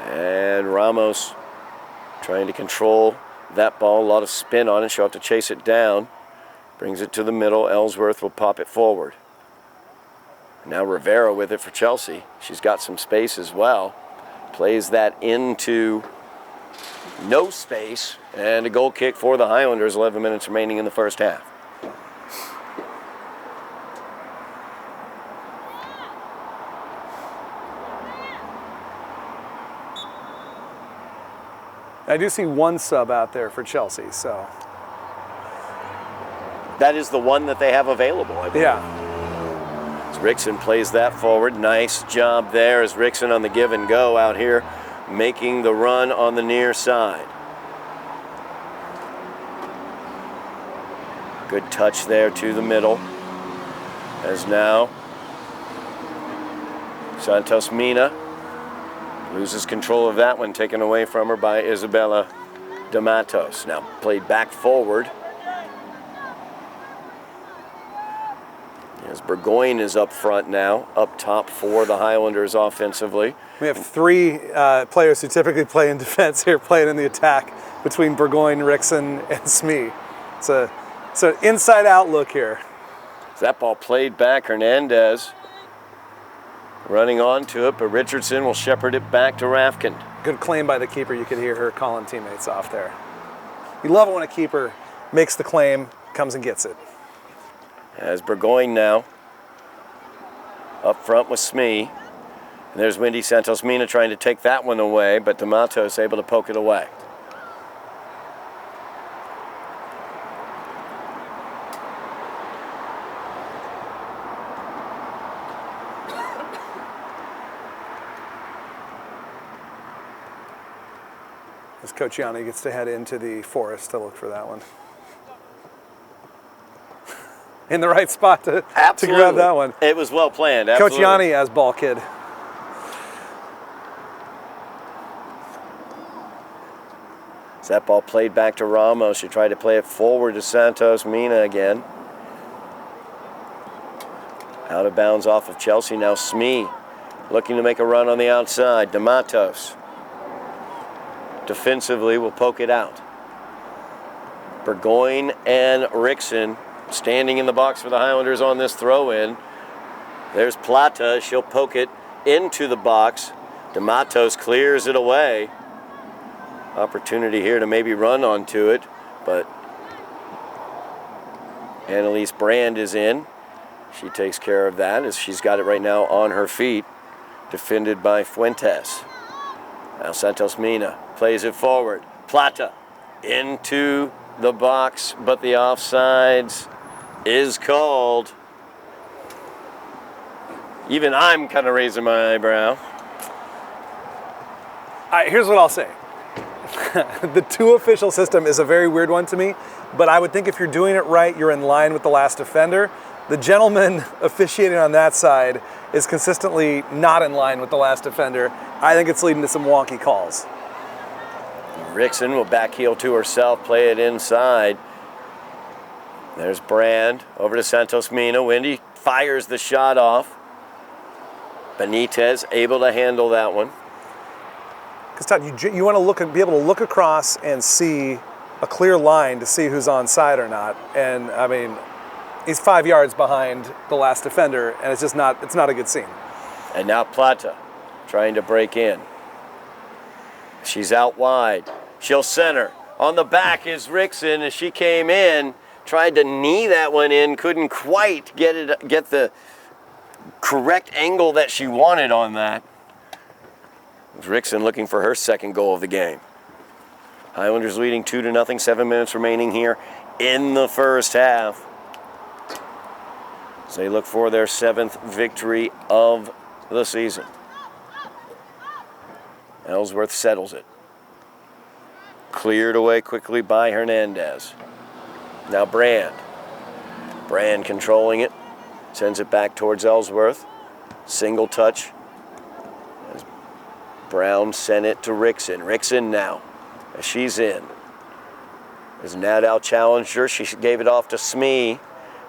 [SPEAKER 2] And Ramos trying to control that ball. A lot of spin on it. She'll have to chase it down. Brings it to the middle. Ellsworth will pop it forward. Now Rivera with it for Chelsea. She's got some space as well. Plays that into no space. And a goal kick for the Highlanders. 11 minutes remaining in the first half.
[SPEAKER 3] I do see one sub out there for Chelsea, so.
[SPEAKER 2] That is the one that they have available, I believe.
[SPEAKER 3] Yeah.
[SPEAKER 2] As Rickson plays that forward. Nice job there as Rickson on the give and go out here, making the run on the near side. Good touch there to the middle. As now Santos Mina loses control of that one, taken away from her by Isabella D'Amatos. Now played back forward. As Burgoyne is up front now, up top for the Highlanders offensively.
[SPEAKER 3] We have three players who typically play in defense here playing in the attack between Burgoyne, Rickson, and Smee. It's an inside-out look here.
[SPEAKER 2] As that ball played back, Hernandez running onto it, but Richardson will shepherd it back to Rafkind.
[SPEAKER 3] Good claim by the keeper. You could hear her calling teammates off there. You love it when a keeper makes the claim, comes and gets it.
[SPEAKER 2] As Burgoyne now up front with Smee. And there's Wendy Santos Mina trying to take that one away, but D'Amatos able to poke it away.
[SPEAKER 3] As Coach Yanni gets to head into the forest to look for that one. In the right spot to grab that one.
[SPEAKER 2] It was well planned.
[SPEAKER 3] Coach Yanni as ball kid.
[SPEAKER 2] As that ball played back to Ramos, she tried to play it forward to Santos Mina again. Out of bounds off of Chelsea. Now Smee looking to make a run on the outside. D'Amatos defensively will poke it out. Burgoyne and Rickson standing in the box for the Highlanders on this throw-in. There's Plata. She'll poke it into the box. D'Amatos clears it away. Opportunity here to maybe run onto it, but Annalise Brand is in. She takes care of that as she's got it right now on her feet, defended by Fuentes. Now Santos Mina plays it forward. Plata into the box, but the offsides is called. Even I'm kind of raising my eyebrow.
[SPEAKER 3] All right, here's what I'll say. The two official system is a very weird one to me, but I would think if you're doing it right, you're in line with the last offender. The gentleman officiating on that side is consistently not in line with the last offender. I think it's leading to some wonky calls.
[SPEAKER 2] Rickson will back heel to herself, play it inside. There's Brand over to Santos Mina. Wendy fires the shot off. Benitez able to handle that one.
[SPEAKER 3] Because Todd, you want to be able to look across and see a clear line to see who's onside or not. And I mean, he's 5 yards behind the last defender, and it's not a good scene.
[SPEAKER 2] And now Plata trying to break in. She's out wide. She'll center. On the back is Rickson as she came in, tried to knee that one in, couldn't quite get the correct angle that she wanted on that. Rickson looking for her second goal of the game. Highlanders leading 2-0, 7 minutes remaining here in the first half. As they look for their 7th victory of the season. Ellsworth settles it. Cleared away quickly by Hernandez. Now Brand. Brand controlling it. Sends it back towards Ellsworth. Single touch. As Brown sent it to Rickson. Rickson now. As she's in. As Nadow challenged her, she gave it off to Smee.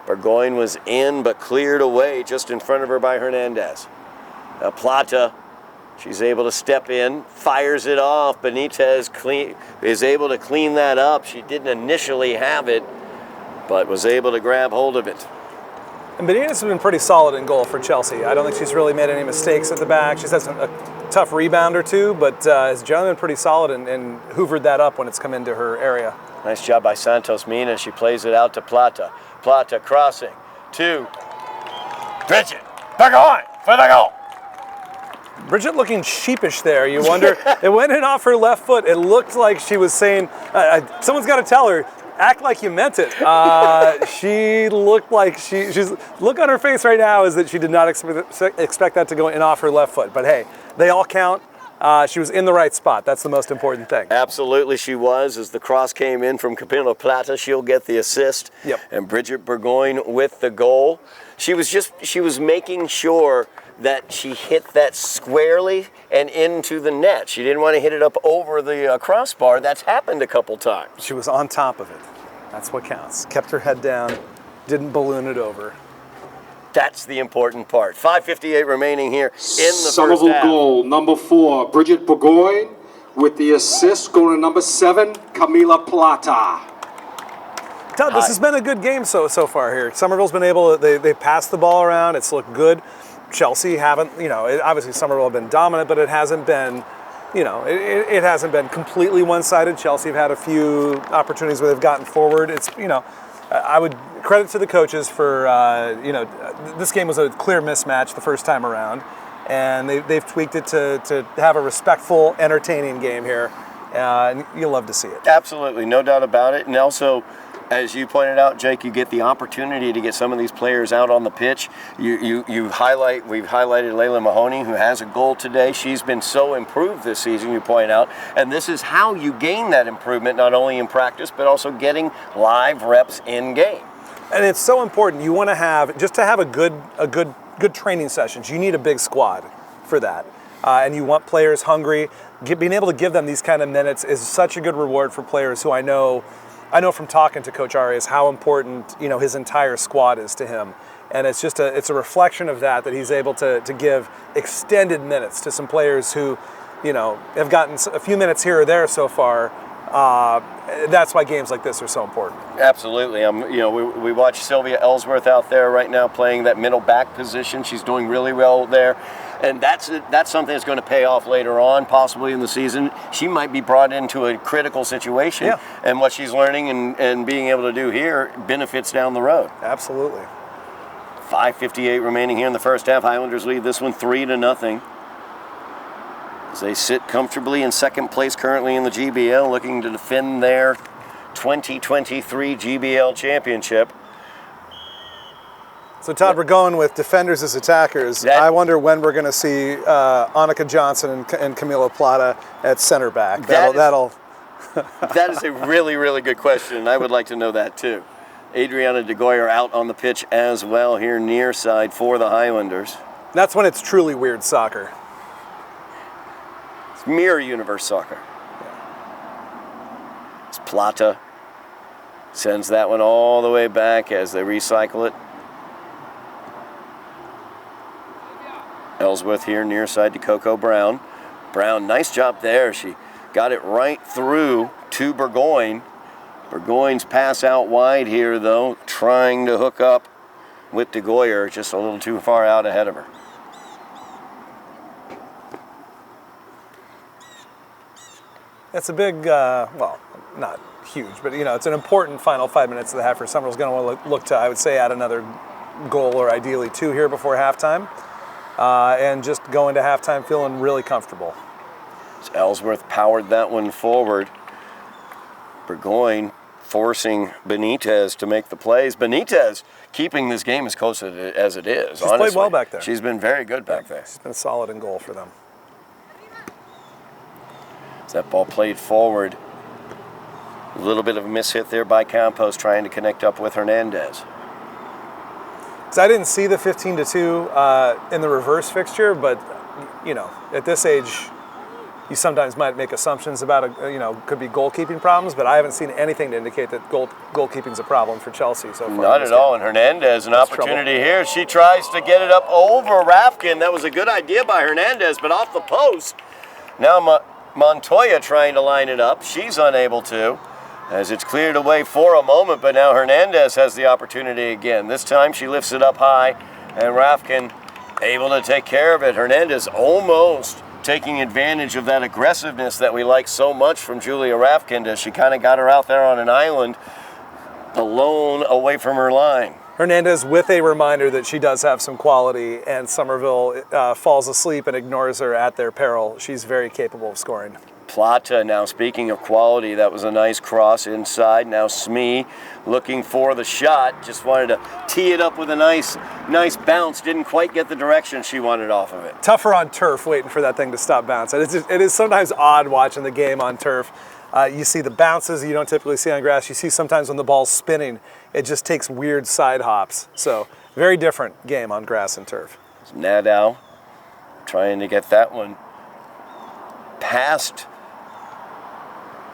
[SPEAKER 2] Burgoyne was in but cleared away just in front of her by Hernandez. Now Plata, she's able to step in, fires it off. Benitez is able to clean that up. She didn't initially have it, but was able to grab hold of it.
[SPEAKER 3] And Benitez has been pretty solid in goal for Chelsea. I don't think she's really made any mistakes at the back. She's had a tough rebound or two, but has generally been pretty solid and hoovered that up when it's come into her area.
[SPEAKER 2] Nice job by Santos Mina. She plays it out to Plata. Plata crossing to Bridget. Burgoyne for the goal.
[SPEAKER 3] Bridget looking sheepish there. You wonder, it went in off her left foot. It looked like she was saying, someone's got to tell her, act like you meant it. She looked like she's look on her face right now is that she did not expect that to go in off her left foot. But hey, they all count. She was in the right spot. That's the most important thing.
[SPEAKER 2] Absolutely she was. As the cross came in from Camila Plata, she'll get the assist.
[SPEAKER 3] Yep.
[SPEAKER 2] And Bridget Burgoyne with the goal. She was making sure that she hit that squarely and into the net. She didn't want to hit it up over the crossbar. That's happened a couple times.
[SPEAKER 3] She was on top of it. That's what counts. Kept her head down, didn't balloon it over.
[SPEAKER 2] That's the important part. 5:58 remaining here in the first
[SPEAKER 1] Somerville
[SPEAKER 2] half.
[SPEAKER 1] goal, number 4, Bridget Burgoyne, with the assist going to number 7, Camila Plata.
[SPEAKER 3] Todd, this has been a good game so far here. Somerville's been able to, they passed the ball around. It's looked good. Chelsea haven't, obviously Somerville have been dominant, but it hasn't been, it hasn't been completely one-sided. Chelsea have had a few opportunities where they've gotten forward. It's, I would credit to the coaches for, this game was a clear mismatch the first time around, and they've tweaked it to have a respectful, entertaining game here, and you'll love to see it.
[SPEAKER 2] Absolutely, no doubt about it. And also, as you pointed out, Jake, you get the opportunity to get some of these players out on the pitch. We've highlighted Layla Mahoney, who has a goal today. She's been so improved this season, you point out. And this is how you gain that improvement, not only in practice, but also getting live reps in game.
[SPEAKER 3] And it's so important. You want to have, just to have a good training sessions, you need a big squad for that. And you want players hungry. Being able to give them these kind of minutes is such a good reward for players who I know from talking to Coach Arias how important his entire squad is to him, and it's a reflection of that he's able to give extended minutes to some players who, have gotten a few minutes here or there so far. That's why games like this are so important.
[SPEAKER 2] Absolutely. We watch Sylvia Ellsworth out there right now playing that middle back position. She's doing really well there. And that's something that's going to pay off later on, possibly in the season. She might be brought into a critical situation.
[SPEAKER 3] Yeah.
[SPEAKER 2] And what she's learning and being able to do here benefits down the road.
[SPEAKER 3] Absolutely.
[SPEAKER 2] 5:58 remaining here in the first half. Highlanders lead this one 3-0. As they sit comfortably in second place currently in the GBL, looking to defend their 2023 GBL championship.
[SPEAKER 3] So Todd, we're going with defenders as attackers. I wonder when we're going to see Annika Johnson and Camila Plata at center back.
[SPEAKER 2] That is a really, really good question, and I would like to know that too. Adriana De Goyer out on the pitch as well here near side for the Highlanders.
[SPEAKER 3] That's when it's truly weird soccer.
[SPEAKER 2] It's mirror universe soccer. It's Plata. Sends that one all the way back as they recycle it. Ellsworth here near side to Coco Brown. Brown, nice job there. She got it right through to Burgoyne. Burgoyne's pass out wide here, though, trying to hook up with De Goyer, just a little too far out ahead of her.
[SPEAKER 3] It's a big, not huge, but it's an important final 5 minutes of the half for Somerville's going to want to look to, I would say, add another goal or ideally 2 here before halftime, and just go into halftime feeling really comfortable.
[SPEAKER 2] Ellsworth powered that one forward. Burgoyne forcing Benitez to make the plays. Benitez keeping this game as close as it is.
[SPEAKER 3] She's played well back there.
[SPEAKER 2] She's been very good back there.
[SPEAKER 3] She's been solid in goal for them.
[SPEAKER 2] As that ball played forward. A little bit of a mishit there by Campos trying to connect up with Hernandez.
[SPEAKER 3] So I didn't see the 15-2 in the reverse fixture, but at this age, you sometimes might make assumptions about could be goalkeeping problems, but I haven't seen anything to indicate that goalkeeping's a problem for Chelsea so far.
[SPEAKER 2] Not at all. And Hernandez, an opportunity here. She tries to get it up over Rafkin. That was a good idea by Hernandez, but off the post. Now Montoya trying to line it up. She's unable to, as it's cleared away for a moment, but now Hernandez has the opportunity again. This time she lifts it up high, and Rafkin able to take care of it. Hernandez almost taking advantage of that aggressiveness that we like so much from Julia Rafkin, as she kind of got her out there on an island, alone away from her line.
[SPEAKER 3] Hernandez with a reminder that she does have some quality, and Somerville falls asleep and ignores her at their peril. She's very capable of scoring.
[SPEAKER 2] Plata now, speaking of quality, that was a nice cross inside. Now Smee looking for the shot. Just wanted to tee it up with a nice bounce. Didn't quite get the direction she wanted off of it.
[SPEAKER 3] Tougher on turf waiting for that thing to stop bouncing. It is sometimes odd watching the game on turf. You see the bounces you don't typically see on grass. You see sometimes when the ball's spinning, it just takes weird side hops. So very different game on grass and turf.
[SPEAKER 2] Nadow trying to get that one past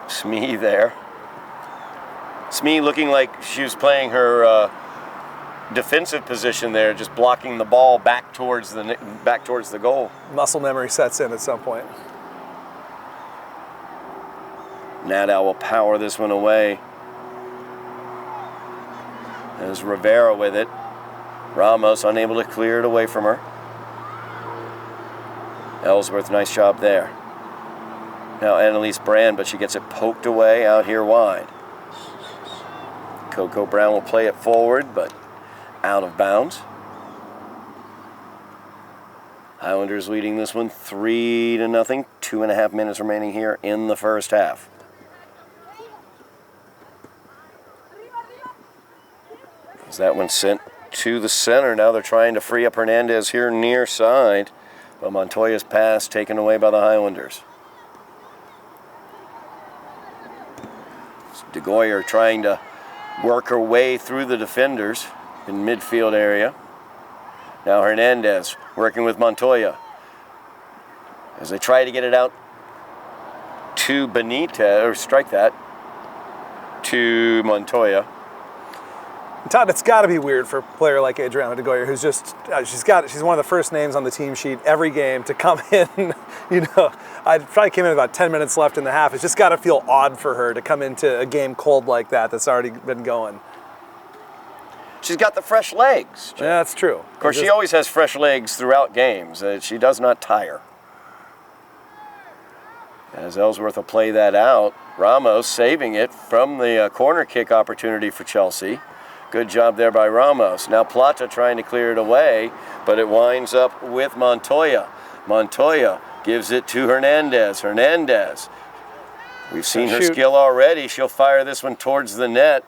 [SPEAKER 2] Smee there. Smee looking like she was playing her defensive position there, just blocking the ball back towards the goal.
[SPEAKER 3] Muscle memory sets in at some point.
[SPEAKER 2] Nadow will power this one away. There's Rivera with it. Ramos unable to clear it away from her. Ellsworth, nice job there. Now Annalise Brand, but she gets it poked away out here wide. Coco Brown will play it forward, but out of bounds. Highlanders leading this one 3-0. 2.5 minutes remaining here in the first half. As that one sent to the center. Now they're trying to free up Hernandez here near side, but Montoya's pass taken away by the Highlanders. DeGoyer trying to work her way through the defenders in midfield area. Now Hernandez working with Montoya as they try to get it out to Benitez, or strike that to Montoya.
[SPEAKER 3] Todd, it's got to be weird for a player like Adriana DeGoyer, who's just, she's one of the first names on the team sheet every game to come in. I probably came in about 10 minutes left in the half. It's just got to feel odd for her to come into a game cold like that that's already been going.
[SPEAKER 2] She's got the fresh legs.
[SPEAKER 3] Yeah, that's true.
[SPEAKER 2] Of course, she always has fresh legs throughout games. She does not tire. As Ellsworth will play that out, Ramos saving it from the corner kick opportunity for Chelsea. Good job there by Ramos. Now Plata trying to clear it away, but it winds up with Montoya. Montoya gives it to Hernandez. Hernandez, we've seen her skill already. She'll fire this one towards the net.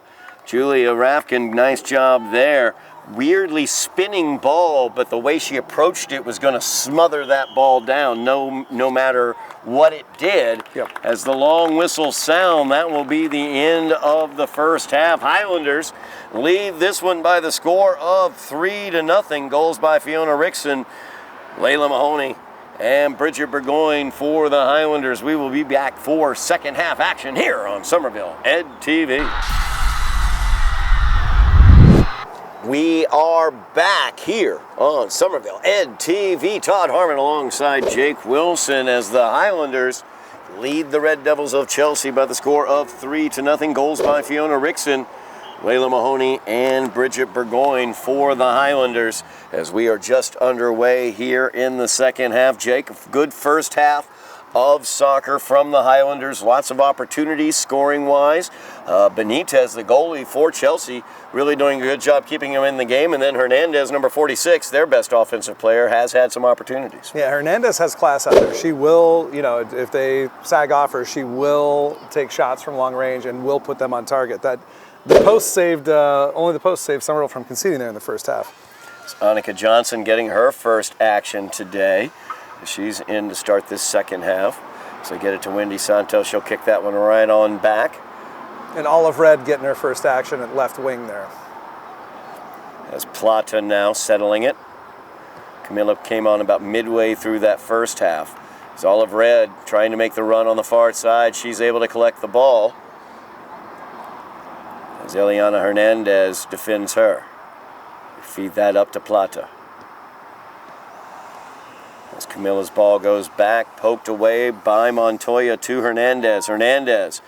[SPEAKER 2] Julia Rafkin, nice job there. Weirdly spinning ball, but the way she approached it was going to smother that ball down no matter what it did.
[SPEAKER 3] Yep.
[SPEAKER 2] As the long whistle sound, that will be the end of the first half. Highlanders lead this one by the score of 3-0. Goals by Fiona Rickson, Layla Mahoney, and Bridget Burgoyne for the Highlanders. We will be back for second half action here on Somerville Ed TV. We are back here on Somerville Ed TV. Todd Harmon alongside Jake Wilson as the Highlanders lead the Red Devils of Chelsea by the score of 3-0. Goals by Fiona Rickson, Layla Mahoney, and Bridget Burgoyne for the Highlanders as we are just underway here in the second half. Jake, good first half of soccer from the Highlanders. Lots of opportunities scoring-wise. Benitez, the goalie for Chelsea, really doing a good job keeping him in the game. And then Hernandez, number 46, their best offensive player, has had some opportunities.
[SPEAKER 3] Yeah, Hernandez has class out there. She will, if they sag off her, she will take shots from long range and will put them on target. Only the post saved Somerville from conceding there in the first half.
[SPEAKER 2] Annika Johnson getting her first action today. She's in to start this second half. So get it to Wendy Santos. She'll kick that one right on back.
[SPEAKER 3] And Olive Red getting her first action at left wing there.
[SPEAKER 2] As Plata now settling it. Camilla came on about midway through that first half. As Olive Red trying to make the run on the far side. She's able to collect the ball. As Eliana Hernandez defends her. Feed that up to Plata. As Camilla's ball goes back, poked away by Montoya to Hernandez. Hernandez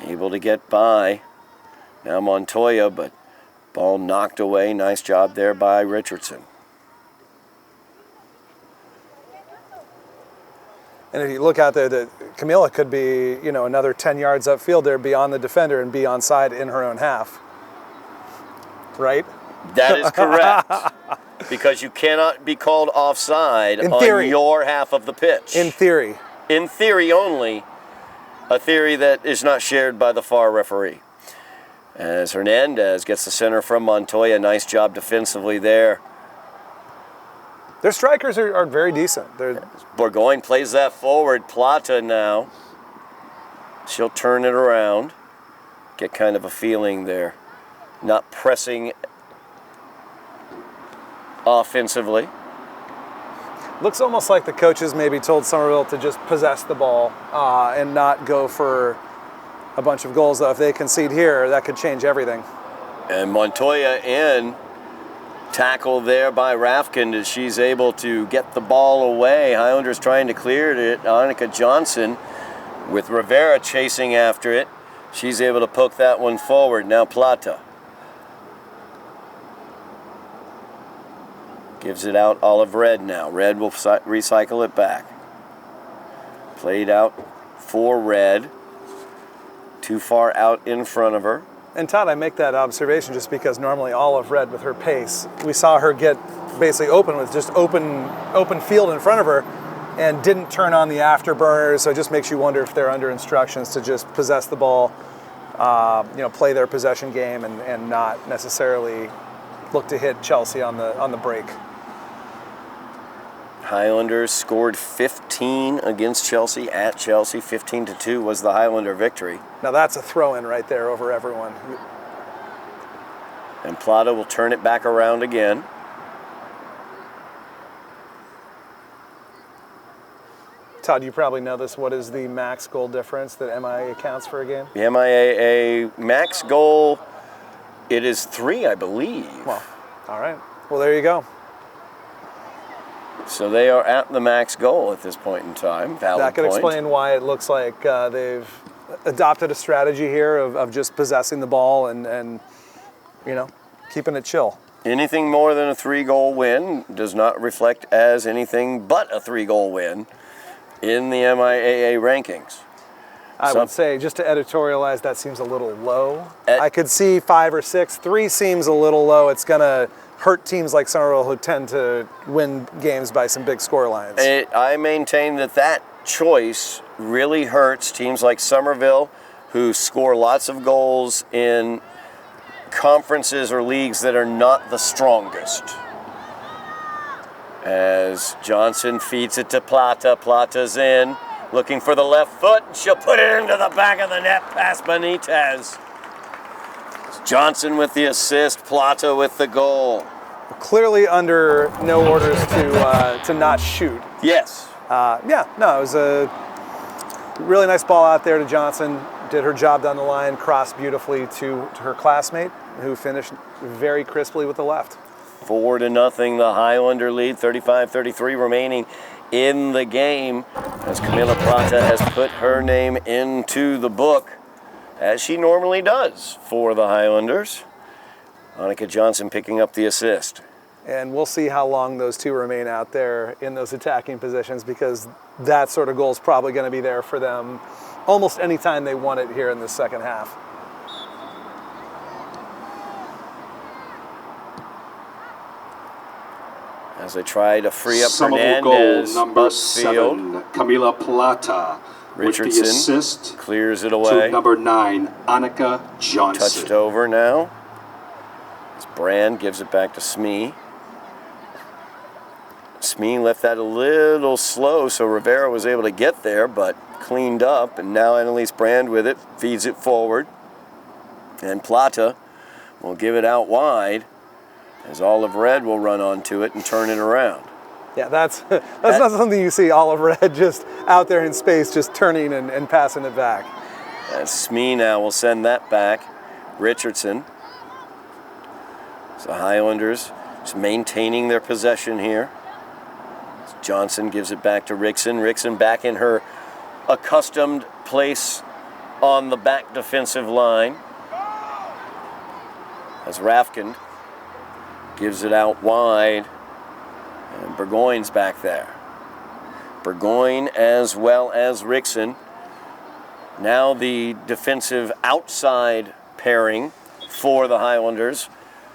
[SPEAKER 2] able to get by. Now Montoya, but ball knocked away. Nice job there by Richardson.
[SPEAKER 3] And if you look out there, Camilla could be, another 10 yards upfield there beyond the defender and be onside in her own half. Right?
[SPEAKER 2] That is correct. Because you cannot be called offside on your half of the pitch.
[SPEAKER 3] In theory.
[SPEAKER 2] In theory only. A theory that is not shared by the FAR referee. As Hernandez gets the center from Montoya. Nice job defensively there.
[SPEAKER 3] Their strikers are very decent.
[SPEAKER 2] Burgoyne plays that forward. Plata now. She'll turn it around. Get kind of a feeling there. Not pressing offensively.
[SPEAKER 3] Looks almost like the coaches maybe told Somerville to just possess the ball and not go for a bunch of goals. Though if they concede here, that could change everything.
[SPEAKER 2] And Montoya in. Tackle there by Rafkin as she's able to get the ball away. Highlanders trying to clear it. Annika Johnson with Rivera chasing after it. She's able to poke that one forward. Now Plata. Gives it out Olive Red now. Red will recycle it back. Played out for Red. Too far out in front of her.
[SPEAKER 3] And Todd, I make that observation just because normally Olive Red with her pace, we saw her get basically open with just open field in front of her and didn't turn on the afterburners. So it just makes you wonder if they're under instructions to just possess the ball, play their possession game and not necessarily look to hit Chelsea on the break.
[SPEAKER 2] Highlanders scored 15 against Chelsea at Chelsea. 15-2 was the Highlander victory.
[SPEAKER 3] Now that's a throw-in right there over everyone.
[SPEAKER 2] And Plata will turn it back around again.
[SPEAKER 3] Todd, you probably know this. What is the max goal difference that MIA accounts for a game?
[SPEAKER 2] The MIAA max goal, it is 3, I believe.
[SPEAKER 3] Well, all right. Well, there you go.
[SPEAKER 2] So they are at the max goal at this point in time. Valid
[SPEAKER 3] that could
[SPEAKER 2] point.
[SPEAKER 3] Explain why it looks like they've adopted a strategy here of just possessing the ball and keeping it chill.
[SPEAKER 2] Anything more than a 3-goal win does not reflect as anything but a 3-goal win in the MIAA rankings.
[SPEAKER 3] I would say, just to editorialize, that seems a little low. I could see 5 or 6. 3 seems a little low. It's going to hurt teams like Somerville who tend to win games by some big score lines.
[SPEAKER 2] I maintain that choice really hurts teams like Somerville who score lots of goals in conferences or leagues that are not the strongest. As Johnson feeds it to Plata. Plata's in, looking for the left foot. She'll put it into the back of the net past Benitez. Johnson with the assist, Plata with the goal.
[SPEAKER 3] Clearly under no orders to not shoot.
[SPEAKER 2] Yes.
[SPEAKER 3] It was a really nice ball out there to Johnson. Did her job down the line, crossed beautifully to her classmate, who finished very crisply with the left.
[SPEAKER 2] 4-0, the Highlander lead, 35-33 remaining in the game, as Camilla Plata has put her name into the book, as she normally does for the Highlanders. Annika Johnson picking up the assist.
[SPEAKER 3] And we'll see how long those two remain out there in those attacking positions, because that sort of goal is probably going to be there for them almost any time they want it here in the second half.
[SPEAKER 2] As they try to free up
[SPEAKER 1] Somerville
[SPEAKER 2] Hernandez
[SPEAKER 1] goal number
[SPEAKER 2] upfield.
[SPEAKER 1] 7, Camila Plata. With the
[SPEAKER 2] Richardson
[SPEAKER 1] assist
[SPEAKER 2] clears it
[SPEAKER 1] to
[SPEAKER 2] away.
[SPEAKER 1] number 9, Annika Johnson.
[SPEAKER 2] Touched over now. As Brand gives it back to Smee. Smee left that a little slow, so Rivera was able to get there, but cleaned up. And now Annalise Brand with it, feeds it forward. And Plata will give it out wide, as Olive Red will run onto it and turn it around.
[SPEAKER 3] Yeah, that's not something you see Olive Red just out there in space, just turning and passing it back.
[SPEAKER 2] And Smee now will send that back. Richardson. So Highlanders just maintaining their possession here. Johnson gives it back to Rickson. Rickson back in her accustomed place on the back defensive line. As Rafkin gives it out wide. And Burgoyne's back there. Burgoyne as well as Rickson. Now the defensive outside pairing for the Highlanders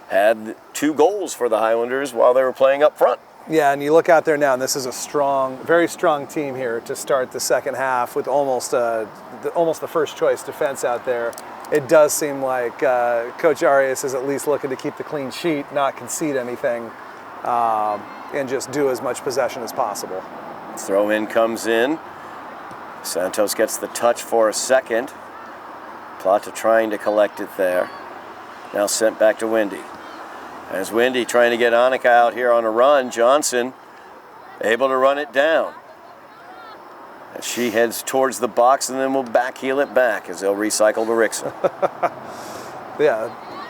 [SPEAKER 2] had 2 goals for the Highlanders while they were playing up front.
[SPEAKER 3] Yeah, and you look out there now, and this is a strong, very strong team here to start the second half with almost the first choice defense out there. It does seem like Coach Arias is at least looking to keep the clean sheet, not concede anything, and just do as much possession as possible.
[SPEAKER 2] Throw in comes in. Santos gets the touch for a second. Plata trying to collect it there. Now sent back to Wendy. As Wendy trying to get Annika out here on a run, Johnson able to run it down. As she heads towards the box, and then we'll heel it back as they'll recycle to Rickson.
[SPEAKER 3] Yeah,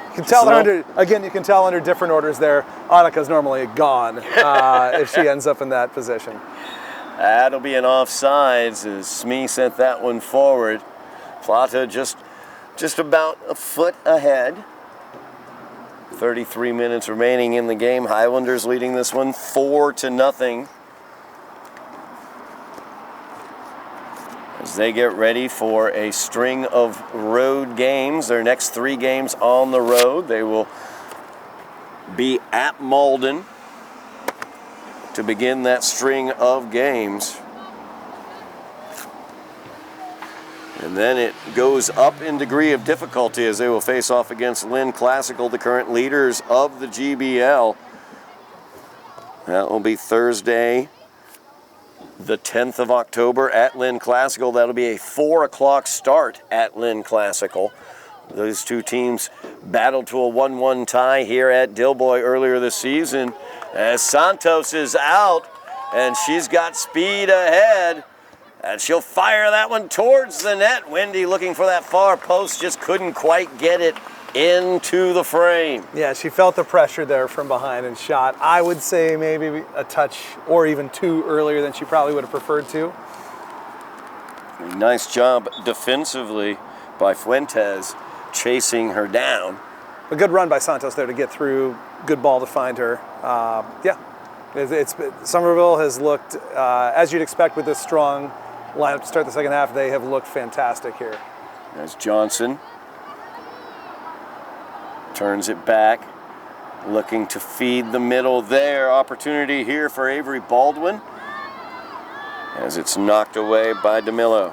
[SPEAKER 3] you can tell you can tell under different orders there, Annika's normally gone if she ends up in that position.
[SPEAKER 2] That'll be an offsides as Smee sent that one forward. Plata just about a foot ahead. 33 minutes remaining in the game. Highlanders leading this one 4-0. As they get ready for a string of road games, their next 3 games on the road. They will be at Malden to begin that string of games. And then it goes up in degree of difficulty as they will face off against Lynn Classical, the current leaders of the GBL. That will be Thursday, the 10th of October at Lynn Classical. That'll be a 4 o'clock start at Lynn Classical. Those two teams battled to a 1-1 tie here at Dilboy earlier this season. As Santos is out, and she's got speed ahead. And she'll fire that one towards the net. Wendy looking for that far post, just couldn't quite get it into the frame.
[SPEAKER 3] Yeah, she felt the pressure there from behind and shot. I would say maybe a touch or even 2 earlier than she probably would have preferred to.
[SPEAKER 2] Nice job defensively by Fuentes, chasing her down.
[SPEAKER 3] A good run by Santos there to get through. Good ball to find her. Somerville has looked, as you'd expect with this strong lineup to start the second half, they have looked fantastic here.
[SPEAKER 2] There's Johnson. Turns it back. Looking to feed the middle there. Opportunity here for Avery Baldwin. As it's knocked away by DeMillo.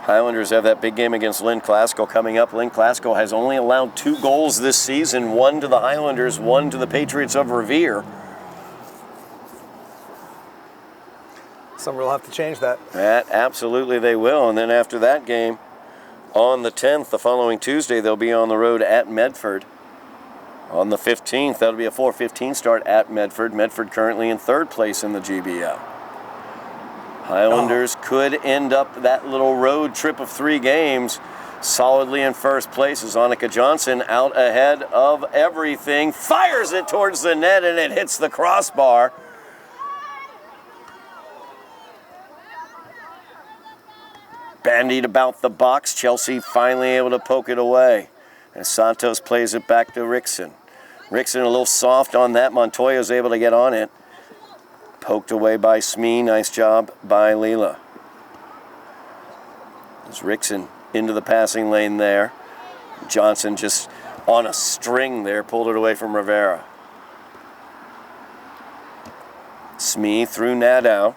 [SPEAKER 2] Highlanders have that big game against Lynn Classical coming up. Lynn Classical has only allowed 2 goals this season, 1 to the Highlanders, 1 to the Patriots of Revere.
[SPEAKER 3] Somerville will have to change that.
[SPEAKER 2] Absolutely they will. And then after that game, on the 10th, the following Tuesday, they'll be on the road at Medford. On the 15th, that'll be a 4:15 start at Medford. Medford currently in 3rd place in the GBL. Highlanders could end up that little road trip of 3 games solidly in 1st place as Annika Johnson out ahead of everything. Fires it towards the net and it hits the crossbar. bandied about the box. Chelsea finally able to poke it away. And Santos plays it back to Rickson. Rickson a little soft on that. Montoya's able to get on it. Poked away by Smee. Nice job by Leela. There's Rickson into the passing lane there. Johnson just on a string there, pulled it away from Rivera. Smee through Nadeau.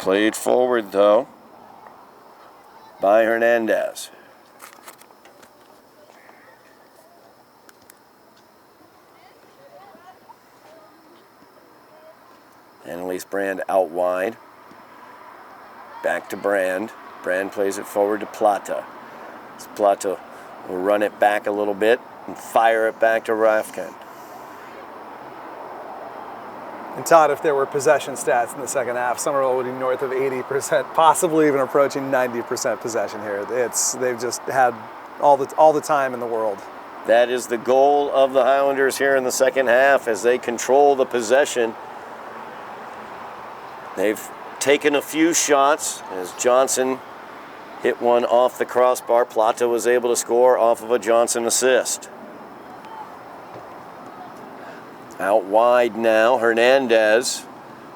[SPEAKER 2] Played forward though by Hernandez. Annalise Brand out wide. Back to Brand. Brand plays it forward to Plata. Plata will run it back a little bit and fire it back to Rafkin.
[SPEAKER 3] And Todd, if there were possession stats in the second half, Somerville would be north of 80%, possibly even approaching 90% possession here. They've just had all the time in the world.
[SPEAKER 2] That is the goal of the Highlanders here in the second half as they control the possession. They've taken a few shots as Johnson hit one off the crossbar. Plata was able to score off of a Johnson assist. Out wide now, Hernandez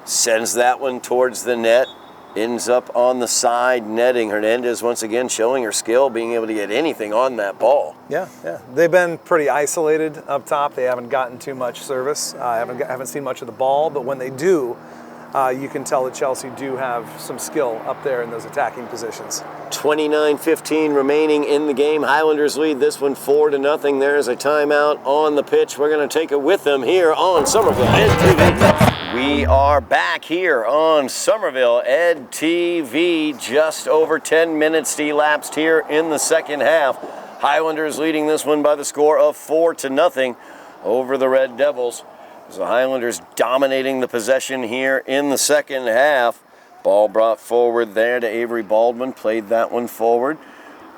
[SPEAKER 2] sends that one towards the net. Ends up on the side netting. Hernandez once again showing her skill, being able to get anything on that ball.
[SPEAKER 3] Yeah. They've been pretty isolated up top. They haven't gotten too much service. Haven't seen much of the ball, but when they do, you can tell that Chelsea do have some skill up there in those attacking positions.
[SPEAKER 2] 29:15 remaining in the game. Highlanders lead this one 4-0. There's a timeout on the pitch. We're going to take it with them here on Somerville Ed TV. We are back here on Somerville Ed TV. Just over 10 minutes elapsed here in the second half. Highlanders leading this one by the score of 4-0 over the Red Devils. The Highlanders dominating the possession here in the second half. Ball brought forward there to Avery Baldwin. Played that one forward.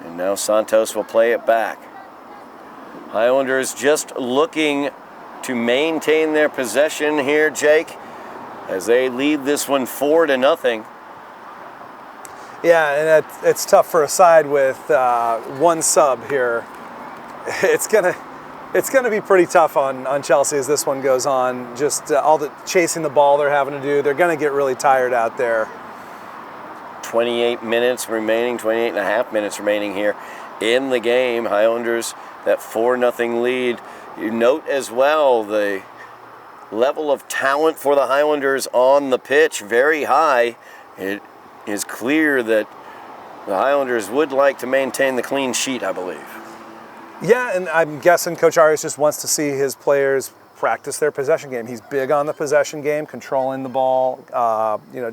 [SPEAKER 2] And now Santos will play it back. Highlanders just looking to maintain their possession here, Jake, as they lead this one 4-0.
[SPEAKER 3] Yeah, and it's tough for a side with one sub here. It's gonna be pretty tough on Chelsea as this one goes on. Just all the chasing the ball they're having to do. They're gonna get really tired out there.
[SPEAKER 2] 28 minutes remaining, 28 and a half minutes remaining here in the game. Highlanders, that 4-0 lead. You note as well the level of talent for the Highlanders on the pitch, very high. It is clear that the Highlanders would like to maintain the clean sheet, I believe.
[SPEAKER 3] Yeah, and I'm guessing Coach Arias just wants to see his players practice their possession game. He's big on the possession game, controlling the ball,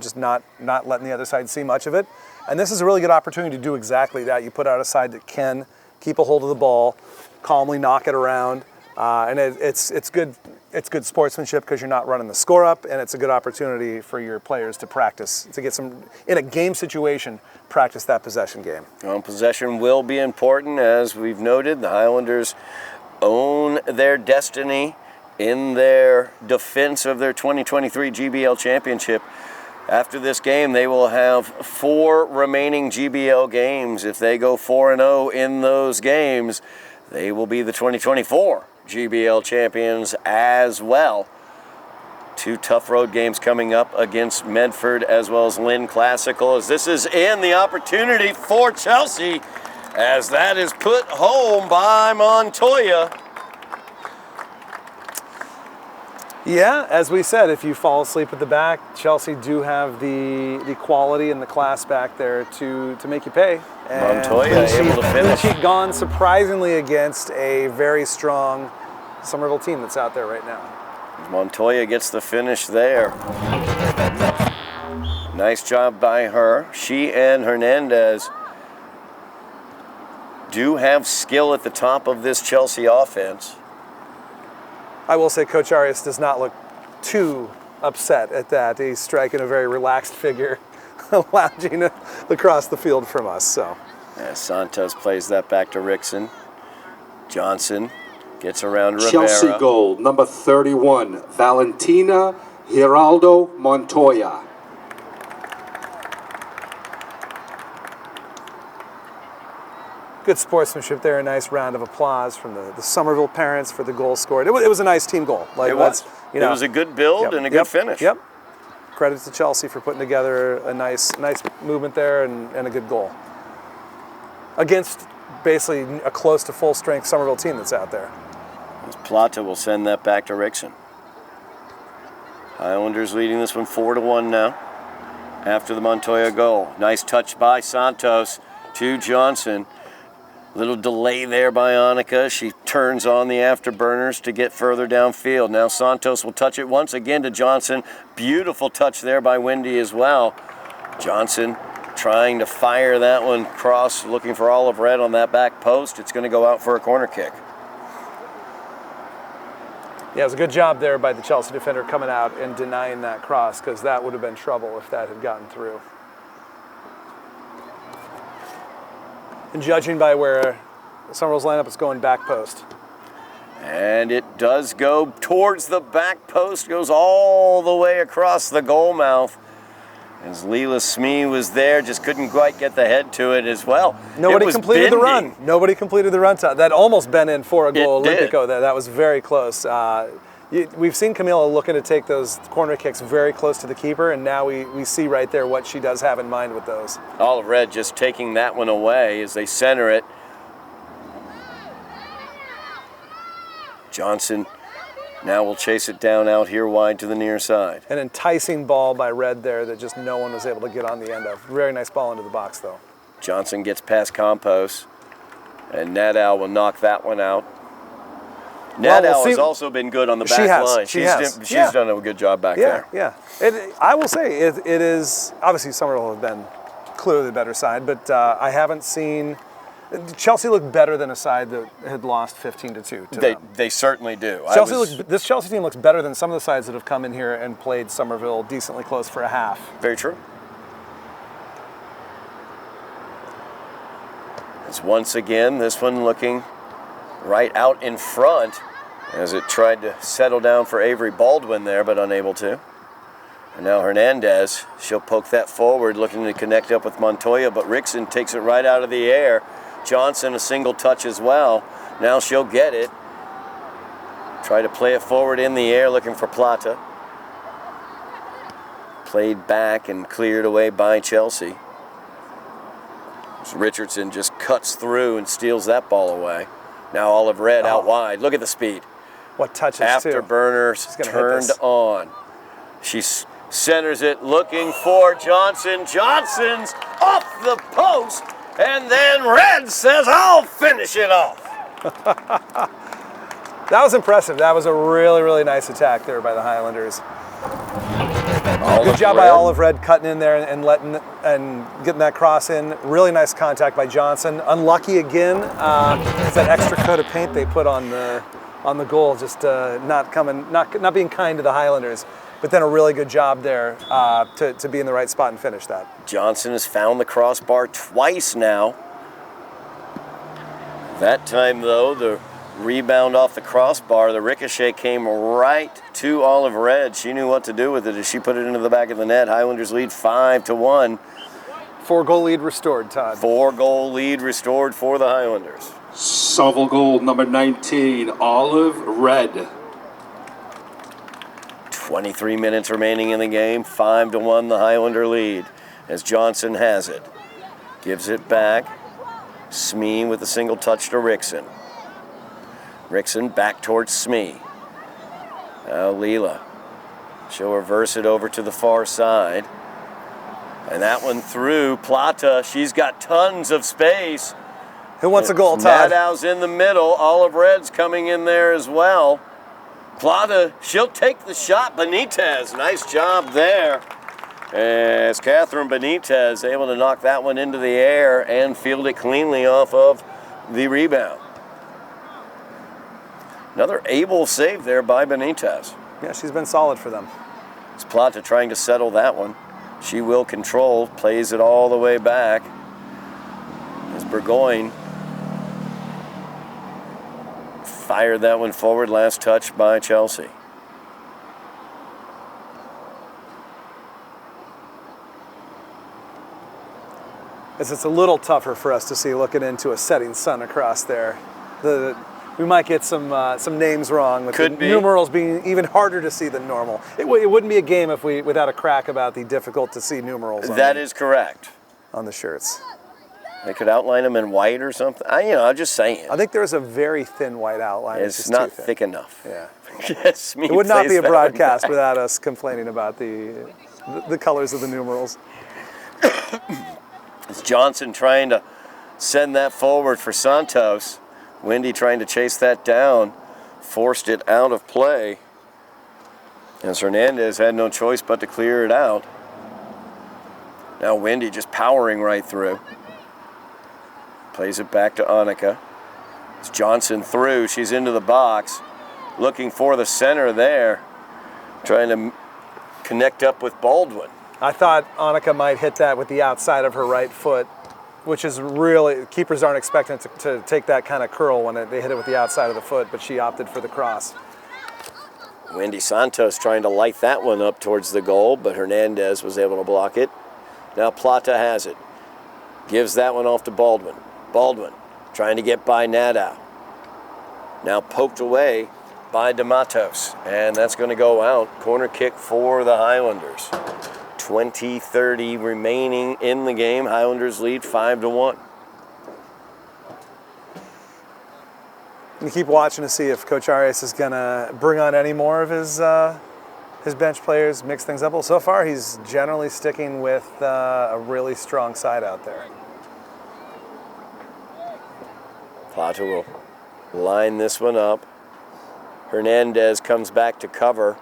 [SPEAKER 3] just not letting the other side see much of it. And this is a really good opportunity to do exactly that. You put out a side that can keep a hold of the ball, calmly knock it around, and it's good. It's good sportsmanship because you're not running the score up, and it's a good opportunity for your players to practice, to get some, in a game situation, practice that possession game.
[SPEAKER 2] Well, possession will be important, as we've noted. The Highlanders own their destiny in their defense of their 2023 GBL championship. After this game, they will have 4 remaining GBL games. If they go 4-0 in those games, they will be the 2024 GBL champions as well. 2 tough road games coming up against Medford as well as Lynn Classical, as this is in the opportunity for Chelsea, as that is put home by Montoya.
[SPEAKER 3] Yeah, as we said, if you fall asleep at the back, Chelsea do have the quality and the class back there to make you pay. And
[SPEAKER 2] Montoya able to finish.
[SPEAKER 3] Clean sheet gone surprisingly against a very strong Somerville team that's out there right now.
[SPEAKER 2] Montoya gets the finish there. Nice job by her. She and Hernandez do have skill at the top of this Chelsea offense.
[SPEAKER 3] I will say Coach Arias does not look too upset at that. He's striking a very relaxed figure, lounging across the field from us. So,
[SPEAKER 2] as Santos plays that back to Rickson. Johnson gets around Rivera.
[SPEAKER 1] Chelsea goal, number 31, Valentina Giraldo Montoya.
[SPEAKER 3] good sportsmanship there. A nice round of applause from the Somerville parents for the goal scored. It was a nice team goal.
[SPEAKER 2] It was. It was a good build and a good finish.
[SPEAKER 3] Yep. Credit to Chelsea for putting together a nice movement there and a good goal against basically a close to full strength Somerville team that's out there.
[SPEAKER 2] As Plata will send that back to Rickson. Highlanders leading this one 4-1 now after the Montoya goal. Nice touch by Santos to Johnson. Little delay there by Annika. She turns on the afterburners to get further downfield. Now Santos will touch it once again to Johnson. Beautiful touch there by Wendy as well. Johnson trying to fire that one cross, looking for Olive Red on that back post. It's going to go out for a corner kick.
[SPEAKER 3] Yeah, it was a good job there by the Chelsea defender coming out and denying that cross, because that would have been trouble if that had gotten through. And judging by where Somerville's lineup is going, back post.
[SPEAKER 2] And it does go towards the back post, goes all the way across the goal mouth. As Leela Smee was there, just couldn't quite get the head to it as well.
[SPEAKER 3] Nobody completed the run. Nobody completed the run. That almost been in for a goal Olympico there. That was very close. We've seen Camila looking to take those corner kicks very close to the keeper, and now we see right there what she does have in mind with those.
[SPEAKER 2] Olive Red just taking that one away as they center it. Johnson now will chase it down out here wide to the near side.
[SPEAKER 3] An enticing ball by Red there that just no one was able to get on the end of. Very nice ball into the box, though.
[SPEAKER 2] Johnson gets past Campos, and Nadal will knock that one out. Nadal has also been good on the back line. She's done a good job back there.
[SPEAKER 3] Yeah. I will say it is, obviously Somerville has been clearly the better side, but I haven't seen Chelsea look better than a side that had lost 15-2 to them.
[SPEAKER 2] They certainly do.
[SPEAKER 3] This Chelsea team looks better than some of the sides that have come in here and played Somerville decently close for a half.
[SPEAKER 2] Very true. It's once again, this one looking right out in front as it tried to settle down for Avery Baldwin there, but unable to. And now Hernandez, she'll poke that forward, looking to connect up with Montoya, but Rickson takes it right out of the air. Johnson a single touch as well. Now she'll get it. Try to play it forward in the air, looking for Plata. Played back and cleared away by Chelsea. So Richardson just cuts through and steals that ball away. Now Olive Red out wide. Look at the speed.
[SPEAKER 3] What touches
[SPEAKER 2] Afterburners turned on. She centers it, looking for Johnson. Johnson's off the post, and then Red says, "I'll finish it off."
[SPEAKER 3] That was impressive. That was a really, really nice attack there by the Highlanders. Good job by Olive Red cutting in there and getting that cross in. Really nice contact by Johnson. Unlucky again. It's that extra coat of paint they put on the goal, just not being kind to the Highlanders. But then a really good job there to be in the right spot and finish that.
[SPEAKER 2] Johnson has found the crossbar twice now. That time, though, the rebound off the crossbar, the ricochet came right to Olive Red. She knew what to do with it as she put it into the back of the net. Highlanders lead 5-1.
[SPEAKER 3] 4-goal lead restored, Todd.
[SPEAKER 2] 4-goal lead restored for the Highlanders.
[SPEAKER 1] Somerville goal number 19, Olive Red.
[SPEAKER 2] 23 minutes remaining in the game. 5-1 the Highlander lead as Johnson has it. Gives it back. Smee with a single touch to Rickson. Rickson back towards Smee. Now Leela. She'll reverse it over to the far side. And that one through Plata. She's got tons of space.
[SPEAKER 3] Who wants a goal, Todd?
[SPEAKER 2] Nadal's in the middle. Olive Red's coming in there as well. Plata, she'll take the shot. Benitez, nice job there. As Catherine Benitez able to knock that one into the air and field it cleanly off of the rebound. Another able save there by Benitez.
[SPEAKER 3] Yeah, she's been solid for them.
[SPEAKER 2] It's Plata trying to settle that one. She will control, plays it all the way back. As Burgoyne fired that one forward, last touch by Chelsea.
[SPEAKER 3] is it's a little tougher for us to see looking into a setting sun across there. We might get some names wrong with
[SPEAKER 2] Could
[SPEAKER 3] the
[SPEAKER 2] be.
[SPEAKER 3] numerals being even harder to see than normal. It wouldn't be a game if without a crack about the difficult to see numerals
[SPEAKER 2] That is correct.
[SPEAKER 3] on the shirts.
[SPEAKER 2] They could outline them in white or something. I'm just saying.
[SPEAKER 3] I think there's a very thin white outline.
[SPEAKER 2] It's
[SPEAKER 3] just
[SPEAKER 2] not
[SPEAKER 3] too thin.
[SPEAKER 2] thick enough.
[SPEAKER 3] Yeah.
[SPEAKER 2] Yes,
[SPEAKER 3] It would not be a broadcast without us complaining about the colors of the numerals.
[SPEAKER 2] It's Johnson trying to send that forward for Santos. Wendy trying to chase that down, forced it out of play, as Hernandez had no choice but to clear it out. Now Wendy just powering right through. Plays it back to Annika. It's Johnson through. She's into the box, looking for the center there, trying to connect up with Baldwin.
[SPEAKER 3] I thought Annika might hit that with the outside of her right foot, which is really, keepers aren't expecting it to take that kind of curl when they hit it with the outside of the foot, but she opted for the cross.
[SPEAKER 2] Wendy Santos trying to light that one up towards the goal, but Hernandez was able to block it. Now Plata has it. Gives that one off to Baldwin. Baldwin trying to get by Nadeau. Now poked away by DeMatos, and that's going to go out. Corner kick for the Highlanders. 20-30 remaining in the game. Highlanders lead 5-1.
[SPEAKER 3] You keep watching to see if Coach Arias is going to bring on any more of his bench players, mix things up. Well, so far he's generally sticking with a really strong side out there.
[SPEAKER 2] Plata will line this one up. Hernandez comes back to cover.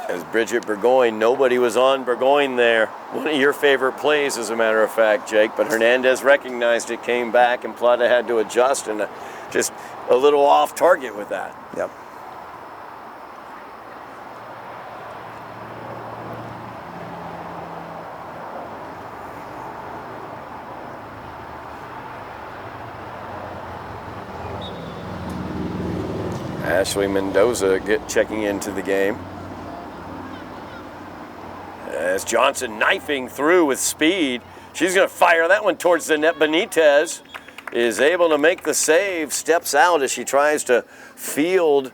[SPEAKER 2] As Bridget Burgoyne, nobody was on Burgoyne there. One of your favorite plays, as a matter of fact, Jake. But Hernandez recognized it, came back, and Plata had to adjust, and just a little off target with that.
[SPEAKER 3] Yep.
[SPEAKER 2] Ashley Mendoza checking into the game. As Johnson knifing through with speed. She's going to fire that one towards the net. Benitez is able to make the save, steps out as she tries to field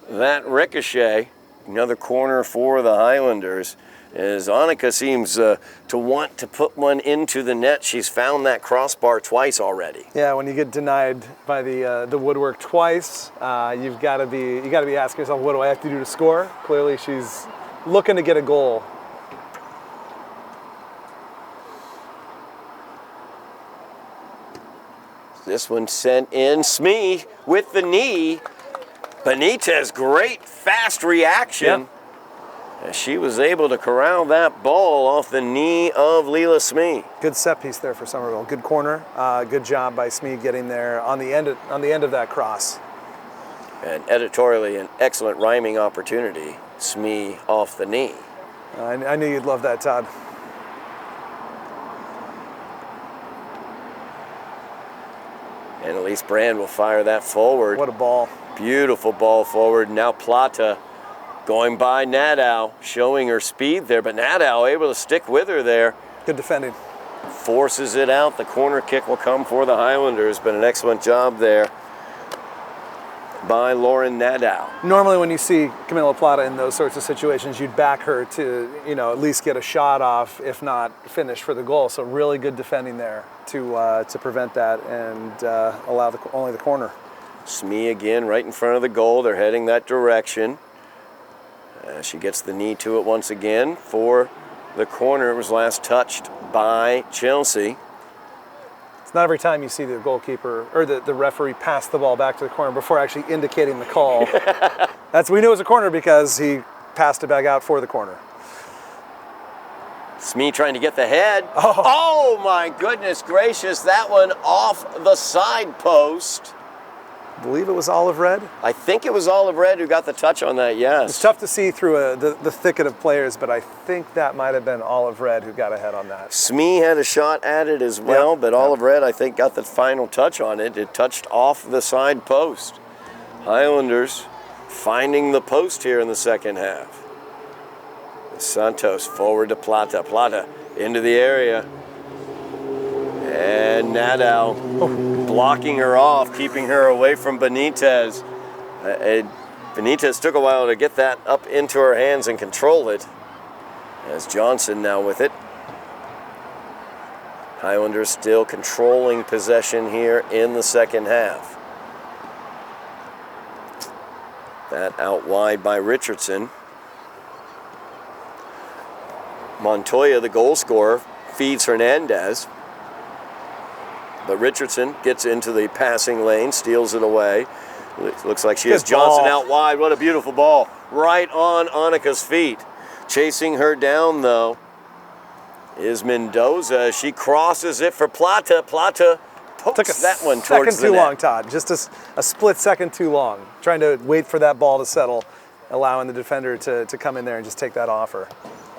[SPEAKER 2] that ricochet. Another corner for the Highlanders. As Annika seems to want to put one into the net. She's found that crossbar twice already.
[SPEAKER 3] Yeah, when you get denied by the woodwork twice, you got to be asking yourself, what do I have to do to score? Clearly, she's looking to get a goal.
[SPEAKER 2] This one sent in. Smee with the knee. Benitez, great fast reaction.
[SPEAKER 3] Yep.
[SPEAKER 2] As she was able to corral that ball off the knee of Leela Smee.
[SPEAKER 3] Good set piece there for Somerville. Good corner. Good job by Smee getting there on the end of that cross.
[SPEAKER 2] And editorially, an excellent rhyming opportunity. Smee off the knee.
[SPEAKER 3] I knew you'd love that, Todd.
[SPEAKER 2] And Elise Brand will fire that forward.
[SPEAKER 3] What a ball.
[SPEAKER 2] Beautiful ball forward. Now Plata going by Nadeau, showing her speed there, but Nadeau able to stick with her there.
[SPEAKER 3] Good defending.
[SPEAKER 2] Forces it out. The corner kick will come for the Highlanders, but an excellent job there by Lauren Nadeau.
[SPEAKER 3] Normally when you see Camila Plata in those sorts of situations, you'd back her to, at least get a shot off, if not finish for the goal. So really good defending there to prevent that and allow only the corner.
[SPEAKER 2] Smee again right in front of the goal. They're heading that direction. She gets the knee to it once again for the corner. It was last touched by Chelsea.
[SPEAKER 3] It's not every time you see the goalkeeper or the referee pass the ball back to the corner before actually indicating the call. We knew it was a corner because he passed it back out for the corner.
[SPEAKER 2] Smee trying to get the head. Oh my goodness gracious, that one off the side post.
[SPEAKER 3] I believe it was Olive Red.
[SPEAKER 2] I think it was Olive Red who got the touch on that, yes.
[SPEAKER 3] It's tough to see through the thicket of players, but I think that might have been Olive Red who got ahead on that.
[SPEAKER 2] Smee had a shot at it as well, but Olive Red, I think, got the final touch on it. It touched off the side post. Highlanders finding the post here in the second half. Santos forward to Plata. Plata into the area. And Nadal blocking her off, keeping her away from Benitez. Benitez took a while to get that up into her hands and control it. As Johnson now with it. Highlanders still controlling possession here in the second half. That out wide by Richardson. Montoya, the goal scorer, feeds Hernandez. But Richardson gets into the passing lane, steals it away. Looks like she has Johnson out wide. What a beautiful ball. Right on Annika's feet. Chasing her down, though, is Mendoza. She crosses it for Plata. Plata pokes that one towards the net.
[SPEAKER 3] Took a second too long, Todd. Just a split second too long. Trying to wait for that ball to settle, allowing the defender to come in there and just take that off her.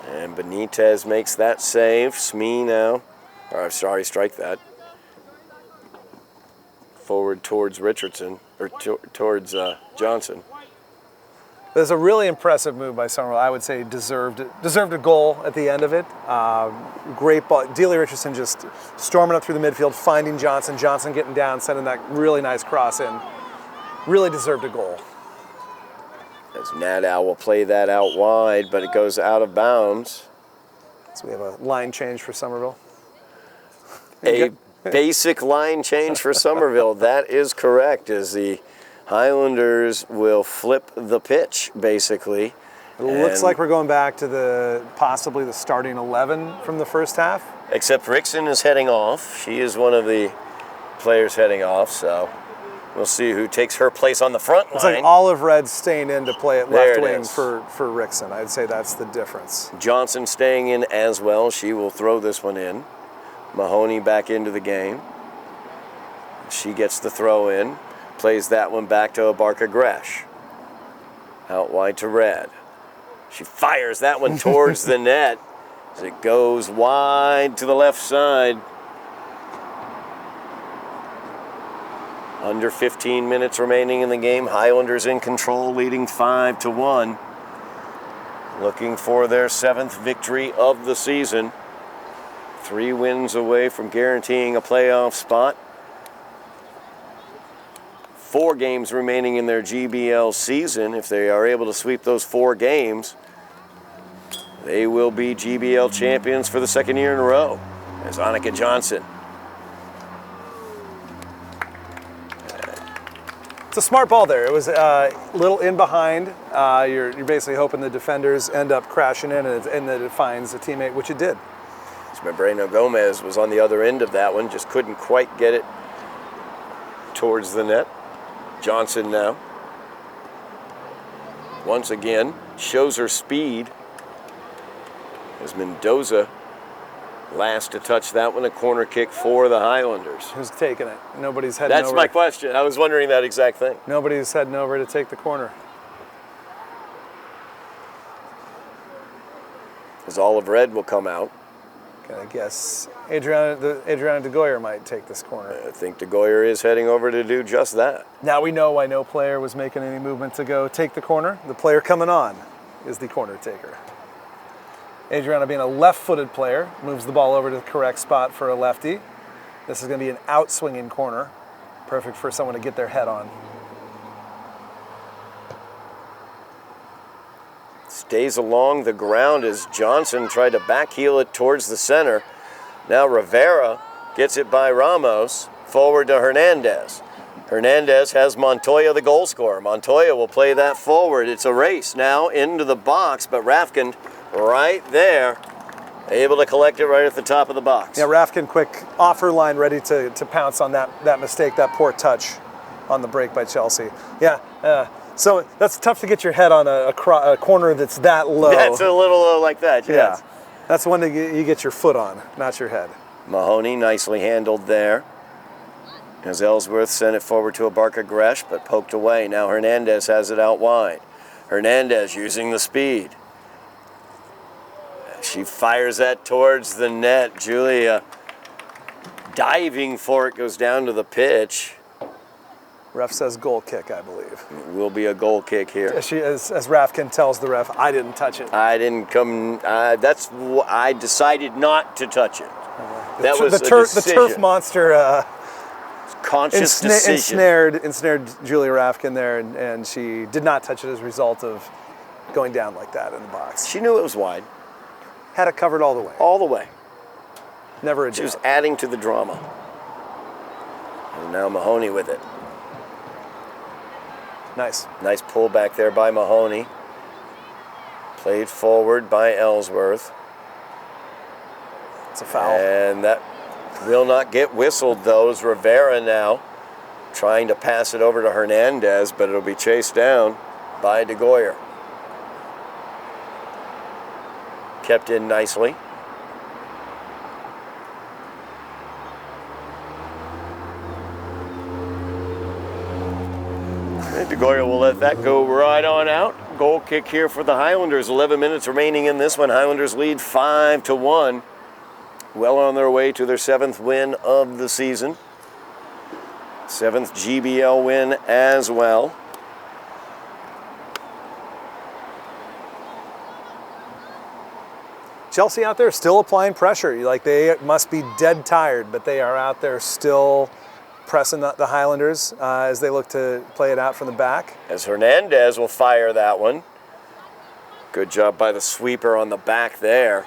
[SPEAKER 2] And Benitez makes that save. Smee now. Strike that. Forward towards Richardson, or towards Johnson.
[SPEAKER 3] There's a really impressive move by Somerville. I would say deserved a goal at the end of it. Great ball. Delia Richardson just storming up through the midfield, finding Johnson. Johnson getting down, sending that really nice cross in. Really deserved a goal.
[SPEAKER 2] As Nadal will play that out wide, but it goes out of bounds.
[SPEAKER 3] So we have a line change for Somerville.
[SPEAKER 2] A basic line change for Somerville. That is correct, as the Highlanders will flip the pitch, basically.
[SPEAKER 3] It looks like we're going back to possibly the starting 11 from the first half.
[SPEAKER 2] Except Rickson is heading off. She is one of the players heading off, so we'll see who takes her place on the front line.
[SPEAKER 3] It's like Olive Red staying in to play at left wing
[SPEAKER 2] is.
[SPEAKER 3] for Rickson. I'd say that's the difference.
[SPEAKER 2] Johnson staying in as well. She will throw this one in. Mahoney back into the game. She gets the throw in. Plays that one back to Abarca Gresh. Out wide to Red. She fires that one towards the net as it goes wide to the left side. Under 15 minutes remaining in the game. Highlanders in control, leading 5-1. Looking for their 7th victory of the season. 3 wins away from guaranteeing a playoff spot. 4 games remaining in their GBL season. If they are able to sweep those 4 games, they will be GBL champions for the 2nd year in a row. As Annika Johnson.
[SPEAKER 3] It's a smart ball there. It was a little in behind. You're basically hoping the defenders end up crashing in and that it finds a teammate, which it did.
[SPEAKER 2] Membreno Gomez was on the other end of that one, just couldn't quite get it towards the net. Johnson now. Once again, shows her speed. As Mendoza last to touch that one, a corner kick for the Highlanders.
[SPEAKER 3] Who's taking it? Nobody's heading over.
[SPEAKER 2] That's my question. I was wondering that exact thing.
[SPEAKER 3] Nobody's heading over to take the corner.
[SPEAKER 2] As Olive Red will come out.
[SPEAKER 3] I guess Adriana de Goyer might take this corner.
[SPEAKER 2] I think de Goyer is heading over to do just that.
[SPEAKER 3] Now we know why no player was making any movement to go take the corner. The player coming on is the corner taker. Adriana, being a left-footed player, moves the ball over to the correct spot for a lefty. This is going to be an out-swinging corner. Perfect for someone to get their head on.
[SPEAKER 2] Stays along the ground as Johnson tried to backheel it towards the center. Now Rivera gets it by Ramos, forward to Hernandez. Hernandez has Montoya, the goal scorer. Montoya will play that forward. It's a race now into the box, but Rafkin right there, able to collect it right at the top of the box.
[SPEAKER 3] Yeah, Rafkin quick offer line, ready to pounce on that mistake, that poor touch on the break by Chelsea. Yeah, so that's tough to get your head on a corner that's that low.
[SPEAKER 2] That's a little low like that, yes.
[SPEAKER 3] Yeah, that's one that you get your foot on, not your head.
[SPEAKER 2] Mahoney nicely handled there. As Ellsworth sent it forward to Abarca Gresh, but poked away. Now Hernandez has it out wide. Hernandez using the speed. She fires that towards the net. Julia diving for it, goes down to the pitch.
[SPEAKER 3] Ref says goal kick, I believe.
[SPEAKER 2] Will be a goal kick here.
[SPEAKER 3] As Rafkin tells the ref, I didn't touch it.
[SPEAKER 2] I didn't come. I decided not to touch it. That was
[SPEAKER 3] the
[SPEAKER 2] decision.
[SPEAKER 3] turf monster
[SPEAKER 2] Conscious decision.
[SPEAKER 3] ensnared Julia Rafkin there, and she did not touch it as a result of going down like that in the box.
[SPEAKER 2] She knew it was wide.
[SPEAKER 3] Had it covered all the way.
[SPEAKER 2] All the way.
[SPEAKER 3] Never a
[SPEAKER 2] She was
[SPEAKER 3] doubt.
[SPEAKER 2] adding to the drama. And now Mahoney with it.
[SPEAKER 3] Nice.
[SPEAKER 2] Nice pull back there by Mahoney. Played forward by Ellsworth.
[SPEAKER 3] It's a foul.
[SPEAKER 2] And that will not get whistled, though, as Rivera now trying to pass it over to Hernandez, but it'll be chased down by DeGoyer. Kept in nicely. DeGoyer will let that go right on out. Goal kick here for the Highlanders. 11 minutes remaining in this one. Highlanders lead 5-1. Well on their way to their 7th win of the season. 7th GBL win as well.
[SPEAKER 3] Chelsea out there still applying pressure. Like, they must be dead tired, but they are out there still pressing the Highlanders as they look to play it out from the back.
[SPEAKER 2] As Hernandez will fire that one. Good job by the sweeper on the back there.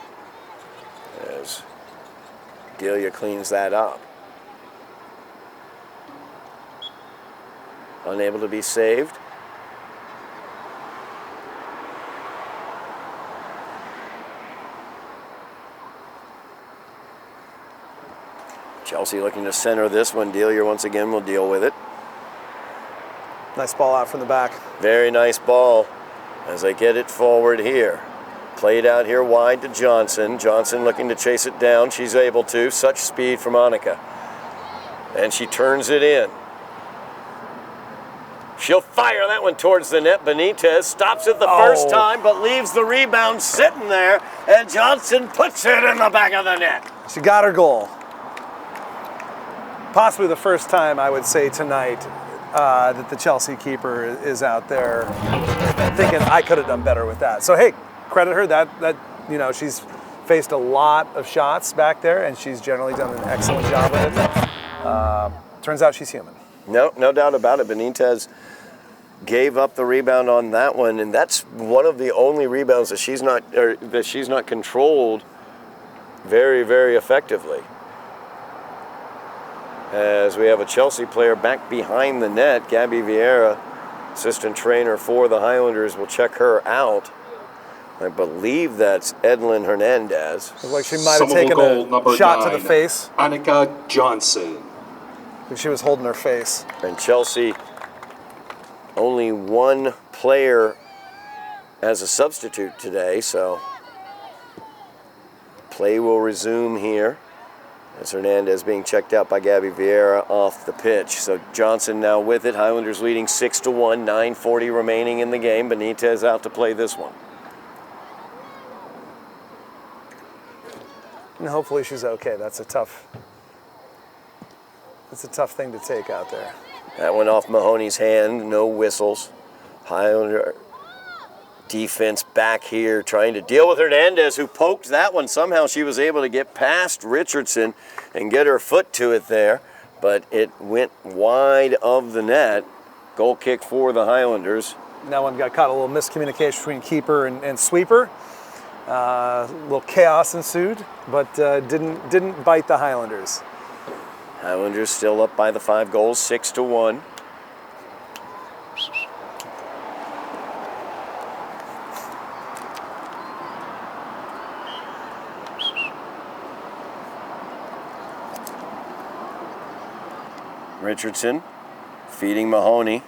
[SPEAKER 2] As Delia cleans that up. Unable to be saved. Chelsea looking to center this one. Delia once again will deal with it.
[SPEAKER 3] Nice ball out from the back.
[SPEAKER 2] Very nice ball as they get it forward here. Played out here wide to Johnson. Johnson looking to chase it down. She's able to. Such speed from Annika. And she turns it in. She'll fire that one towards the net. Benitez stops it the first time, but leaves the rebound sitting there. And Johnson puts it in the back of the net.
[SPEAKER 3] She got her goal. Possibly the first time, I would say, tonight that the Chelsea keeper is out there thinking, I could have done better with that. So, hey, credit her. That she's faced a lot of shots back there, and she's generally done an excellent job with it. Turns out she's human.
[SPEAKER 2] No doubt about it. Benitez gave up the rebound on that one, and that's one of the only rebounds that she's not controlled very, very effectively. As we have a Chelsea player back behind the net, Gabby Vieira, assistant trainer for the Highlanders, will check her out. I believe that's Edlin Hernandez.
[SPEAKER 3] Looked like she might have taken a shot to the face.
[SPEAKER 1] Annika Johnson.
[SPEAKER 3] She was holding her face.
[SPEAKER 2] And Chelsea, only one player as a substitute today, so play will resume here. As Hernandez being checked out by Gabby Vieira off the pitch. So Johnson now with it. Highlanders leading 6-1, 9:40 remaining in the game. Benitez out to play this one.
[SPEAKER 3] And hopefully she's okay. That's a tough thing to take out there.
[SPEAKER 2] That one off Mahoney's hand, no whistles. Highlander defense back here trying to deal with Hernandez, who poked that one. Somehow she was able to get past Richardson and get her foot to it there, but it went wide of the net. Goal kick for the Highlanders.
[SPEAKER 3] That one got caught, a little miscommunication between keeper and sweeper. A little chaos ensued, but didn't bite the Highlanders.
[SPEAKER 2] Highlanders still up by the 5 goals, 6-1. Richardson feeding Mahoney.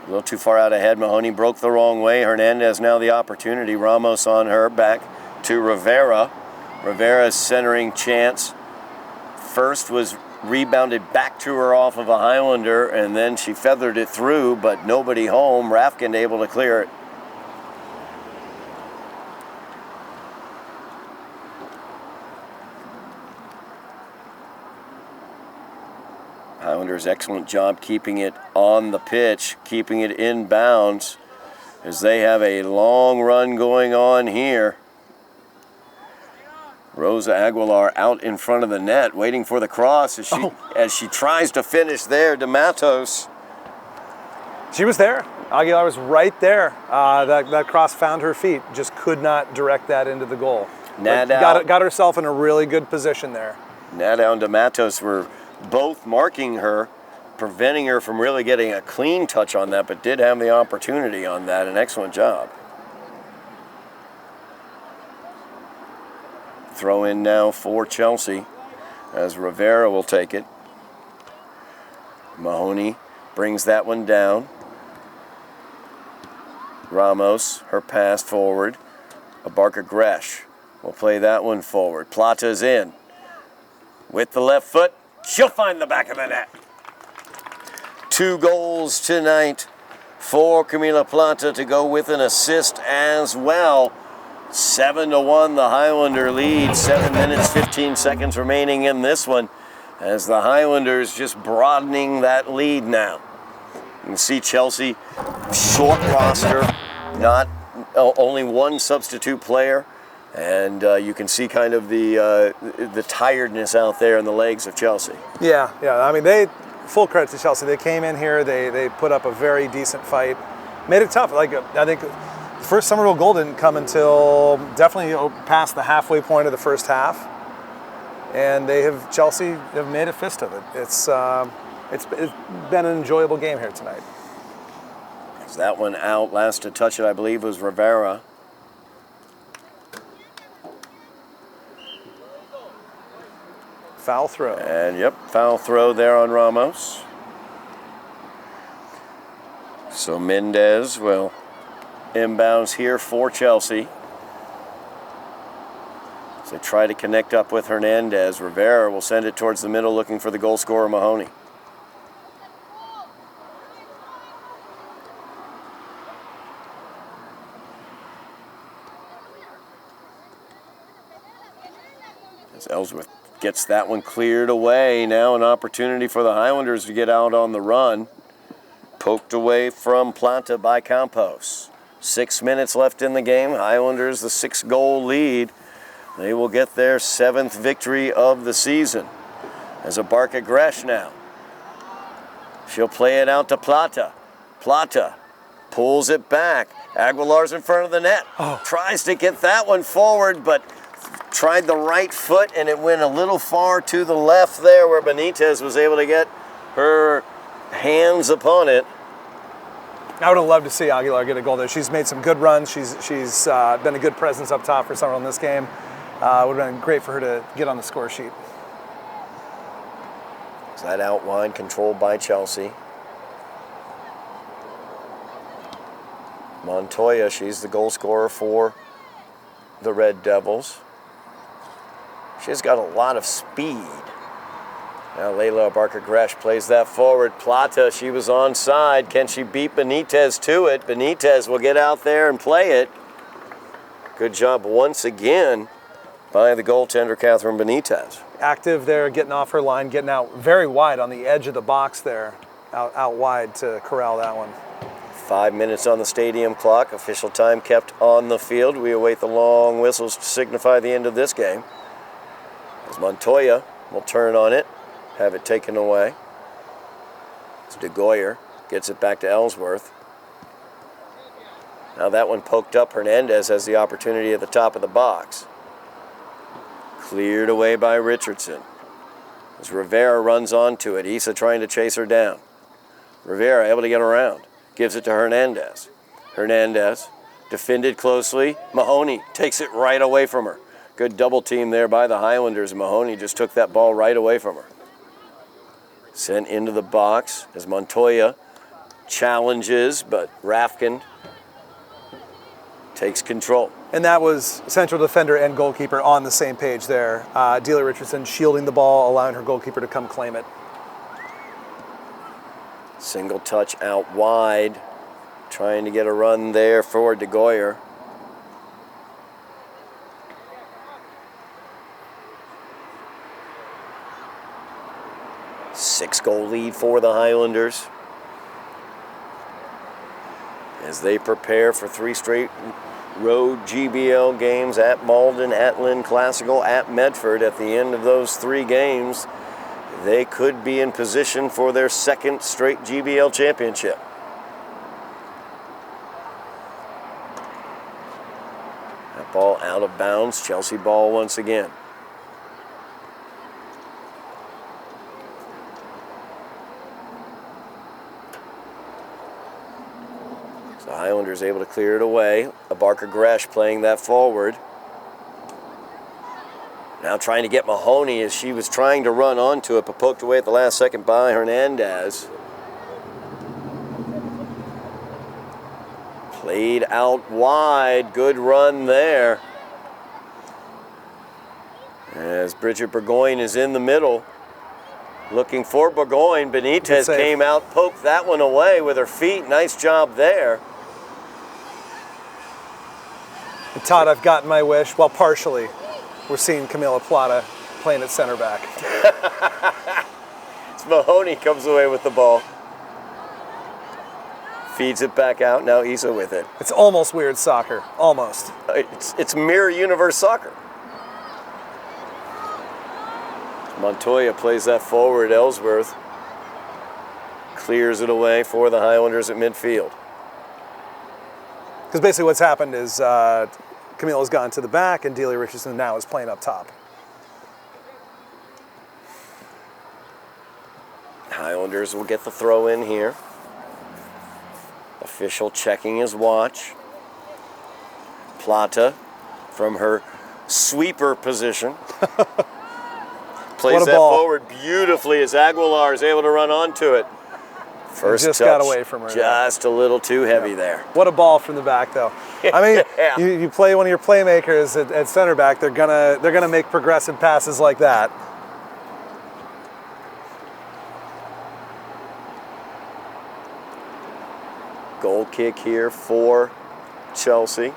[SPEAKER 2] A little too far out ahead. Mahoney broke the wrong way. Hernandez now the opportunity. Ramos on her. Back to Rivera. Rivera's centering chance. First was rebounded back to her off of a Highlander, and then she feathered it through, but nobody home. Rafkin able to clear it. Highlanders, excellent job keeping it on the pitch, keeping it in bounds, as they have a long run going on here. Rosa Aguilar out in front of the net, waiting for the cross as she tries to finish there. DeMatos.
[SPEAKER 3] She was there. Aguilar was right there. That cross found her feet. Just could not direct that into the goal. Got herself in a really good position there.
[SPEAKER 2] Nadal and DeMatos were both marking her, preventing her from really getting a clean touch on that, but did have the opportunity on that. An excellent job. Throw in now for Chelsea as Rivera will take it. Mahoney brings that one down. Ramos, her pass forward. Abarca Gresh will play that one forward. Plata's in. With the left foot, she'll find the back of the net. 2 goals tonight for Camila Plata to go with an assist as well. 7-1 the Highlander lead. 7 minutes, 15 seconds remaining in this one as the Highlanders just broadening that lead now. You can see Chelsea, short roster, not only one substitute player, and you can see kind of the tiredness out there in the legs of Chelsea.
[SPEAKER 3] Yeah. I mean, full credit to Chelsea. They came in here, they put up a very decent fight, made it tough. Like I think the first Somerville goal didn't come until definitely past the halfway point of the first half, and Chelsea have made a fist of it. It's been an enjoyable game here tonight.
[SPEAKER 2] That one out. Last to touch it, I believe, was Rivera.
[SPEAKER 3] Foul throw.
[SPEAKER 2] And yep, foul throw there on Ramos. So Mendez will inbounds here for Chelsea. So they try to connect up with Hernandez. Rivera will send it towards the middle looking for the goal scorer, Mahoney. As Ellsworth gets that one cleared away. Now an opportunity for the Highlanders to get out on the run. Poked away from Plata by Campos. 6 minutes left in the game. Highlanders the 6-goal lead. They will get their 7th victory of the season. As Abarca Gresh now. She'll play it out to Plata. Plata pulls it back. Aguilar's in front of the net. Tries to get that one forward, but tried the right foot, and it went a little far to the left there where Benitez was able to get her hands upon it.
[SPEAKER 3] I would have loved to see Aguilar get a goal there. She's made some good runs. She's been a good presence up top for Somerville in this game. Would have been great for her to get on the score sheet.
[SPEAKER 2] Is that outline controlled by Chelsea? Montoya, she's the goal scorer for the Red Devils. She's got a lot of speed. Now Layla Abarca Gresh plays that forward. Plata, she was onside. Can she beat Benitez to it? Benitez will get out there and play it. Good job once again by the goaltender, Catherine Benitez.
[SPEAKER 3] Active there, getting off her line, getting out very wide on the edge of the box there. Out wide to corral that one.
[SPEAKER 2] 5 minutes on the stadium clock. Official time kept on the field. We await the long whistles to signify the end of this game. As Montoya will turn on it, have it taken away. It's De Goyer, gets it back to Ellsworth. Now that one poked up. Hernandez has the opportunity at the top of the box. Cleared away by Richardson. As Rivera runs onto it, Issa trying to chase her down. Rivera able to get around. Gives it to Hernandez. Hernandez defended closely. Mahoney takes it right away from her. Good double team there by the Highlanders. Mahoney just took that ball right away from her. Sent into the box as Montoya challenges, but Rafkin takes control.
[SPEAKER 3] And that was central defender and goalkeeper on the same page there. Delia Richardson shielding the ball, allowing her goalkeeper to come claim it.
[SPEAKER 2] Single touch out wide. Trying to get a run there for De Goyer. 6-goal lead for the Highlanders as they prepare for 3 straight road GBL games at Malden, at Lynn Classical, at Medford. At the end of those 3 games, they could be in position for their 2nd straight GBL championship. That ball out of bounds. Chelsea ball once again. The Highlanders able to clear it away. Barker Gresh playing that forward. Now trying to get Mahoney as she was trying to run onto it, but poked away at the last second by Hernandez. Played out wide. Good run there. As Bridget Burgoyne is in the middle. Looking for Burgoyne. Benitez came out, poked that one away with her feet. Nice job there.
[SPEAKER 3] Todd, I've gotten my wish. Well, partially. We're seeing Camila Plata playing at center back.
[SPEAKER 2] It's Mahoney comes away with the ball. Feeds it back out. Now Isa with it.
[SPEAKER 3] It's almost weird soccer. Almost.
[SPEAKER 2] It's mirror universe soccer. Montoya plays that forward. Ellsworth clears it away for the Highlanders at midfield.
[SPEAKER 3] Because basically what's happened is Camila's gone to the back and Delia Richardson now is playing up top.
[SPEAKER 2] Highlanders will get the throw in here. Official checking his watch. Plata from her sweeper position. Plays that forward beautifully as Aguilar is able to run onto it. First
[SPEAKER 3] just
[SPEAKER 2] touch,
[SPEAKER 3] got away from her.
[SPEAKER 2] Just a little too heavy there.
[SPEAKER 3] What a ball from the back, though. I mean, you play one of your playmakers at center back, they're gonna make progressive passes like that.
[SPEAKER 2] Goal kick here for Chelsea.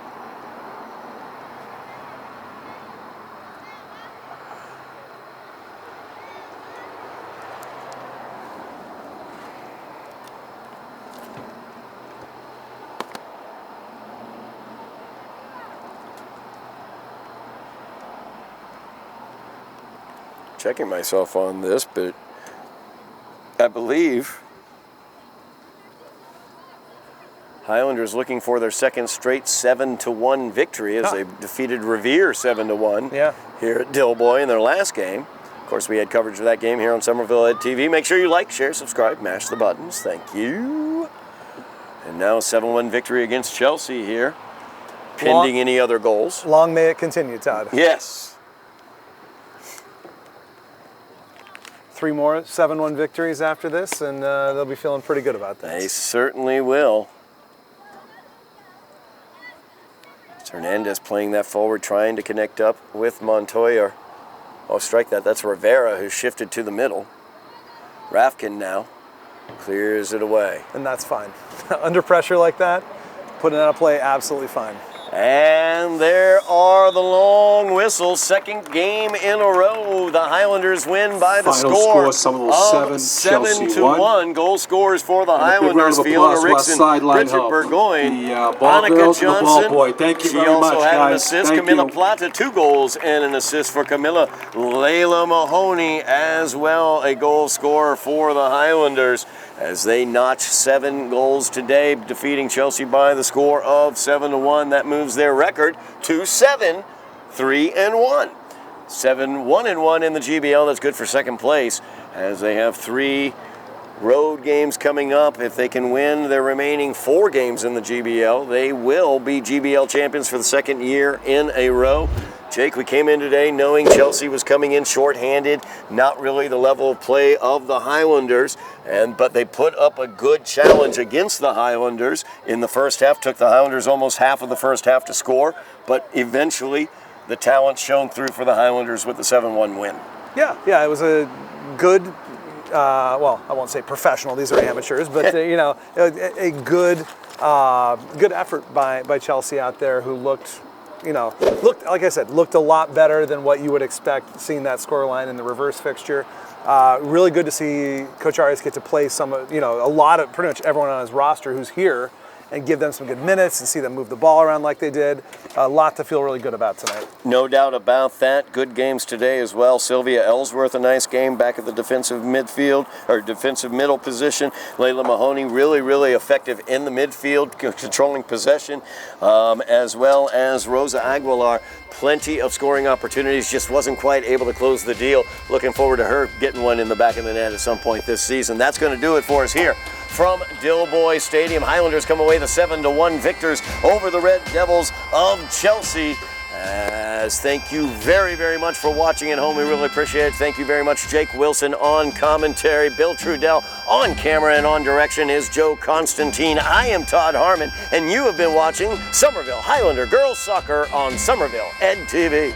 [SPEAKER 2] Checking myself on this, but I believe Highlanders looking for their 2nd straight 7-1 victory as they defeated Revere 7-1 here at Dilboy in their last game. Of course, we had coverage of that game here on Somerville Ed TV. Make sure you like, share, subscribe, mash the buttons. Thank you. And now a 7-1 victory against Chelsea here, pending any other goals.
[SPEAKER 3] Long may it continue, Todd.
[SPEAKER 2] Yes.
[SPEAKER 3] 3 more 7-1 victories after this, and they'll be feeling pretty good about this.
[SPEAKER 2] They certainly will. It's Hernandez playing that forward, trying to connect up with Montoya. Oh, strike that. That's Rivera who shifted to the middle. Rafkin now clears it away.
[SPEAKER 3] And that's fine. Under pressure like that, putting out a play, absolutely fine.
[SPEAKER 2] And there are the long whistles. 2nd game in a row. The Highlanders win by the score of 7-1. Goal scorers for the Highlanders: Fiona Rickson, Bridget Burgoyne, Annika Johnson.
[SPEAKER 1] Thank you
[SPEAKER 2] she
[SPEAKER 1] very
[SPEAKER 2] also
[SPEAKER 1] much,
[SPEAKER 2] had
[SPEAKER 1] guys.
[SPEAKER 2] an assist.
[SPEAKER 1] Thank
[SPEAKER 2] Camilla
[SPEAKER 1] you.
[SPEAKER 2] Plata, 2 goals and an assist for Camilla. Layla Mahoney as well, a goal scorer for the Highlanders, as they notch 7 goals today, defeating Chelsea by the score of 7-1. That moves their record to 7-3-1. 7-1-1 in the GBL. That's good for 2nd place, as they have 3 road games coming up. If they can win their remaining 4 games in the GBL, they will be GBL champions for the 2nd year in a row. Jake, we came in today knowing Chelsea was coming in shorthanded, not really the level of play of the Highlanders, but they put up a good challenge against the Highlanders in the first half. Took the Highlanders almost half of the first half to score, but eventually the talent shone through for the Highlanders with the 7-1 win.
[SPEAKER 3] Yeah, it was a good, well, I won't say professional, these are amateurs, but a good effort by Chelsea out there, who looked like I said, looked a lot better than what you would expect seeing that scoreline in the reverse fixture. Really good to see Coach Arias get to play a lot of pretty much everyone on his roster who's here and give them some good minutes and see them move the ball around like they did. A lot to feel really good about tonight.
[SPEAKER 2] No doubt about that. Good games today as well. Sylvia Ellsworth, a nice game back at the defensive midfield or defensive middle position. Layla Mahoney, really, really effective in the midfield, controlling possession, as well as Rosa Aguilar. Plenty of scoring opportunities, just wasn't quite able to close the deal. Looking forward to her getting one in the back of the net at some point this season. That's going to do it for us here from Dilboy Stadium. Highlanders come away the 7-1 victors over the Red Devils of Chelsea. Thank you very, very much for watching at home. We really appreciate it. Thank you very much, Jake Wilson on commentary. Bill Trudell on camera and on direction is Joe Constantine. I am Todd Harmon, and you have been watching Summerville Highlander Girls Soccer on Summerville Ed TV.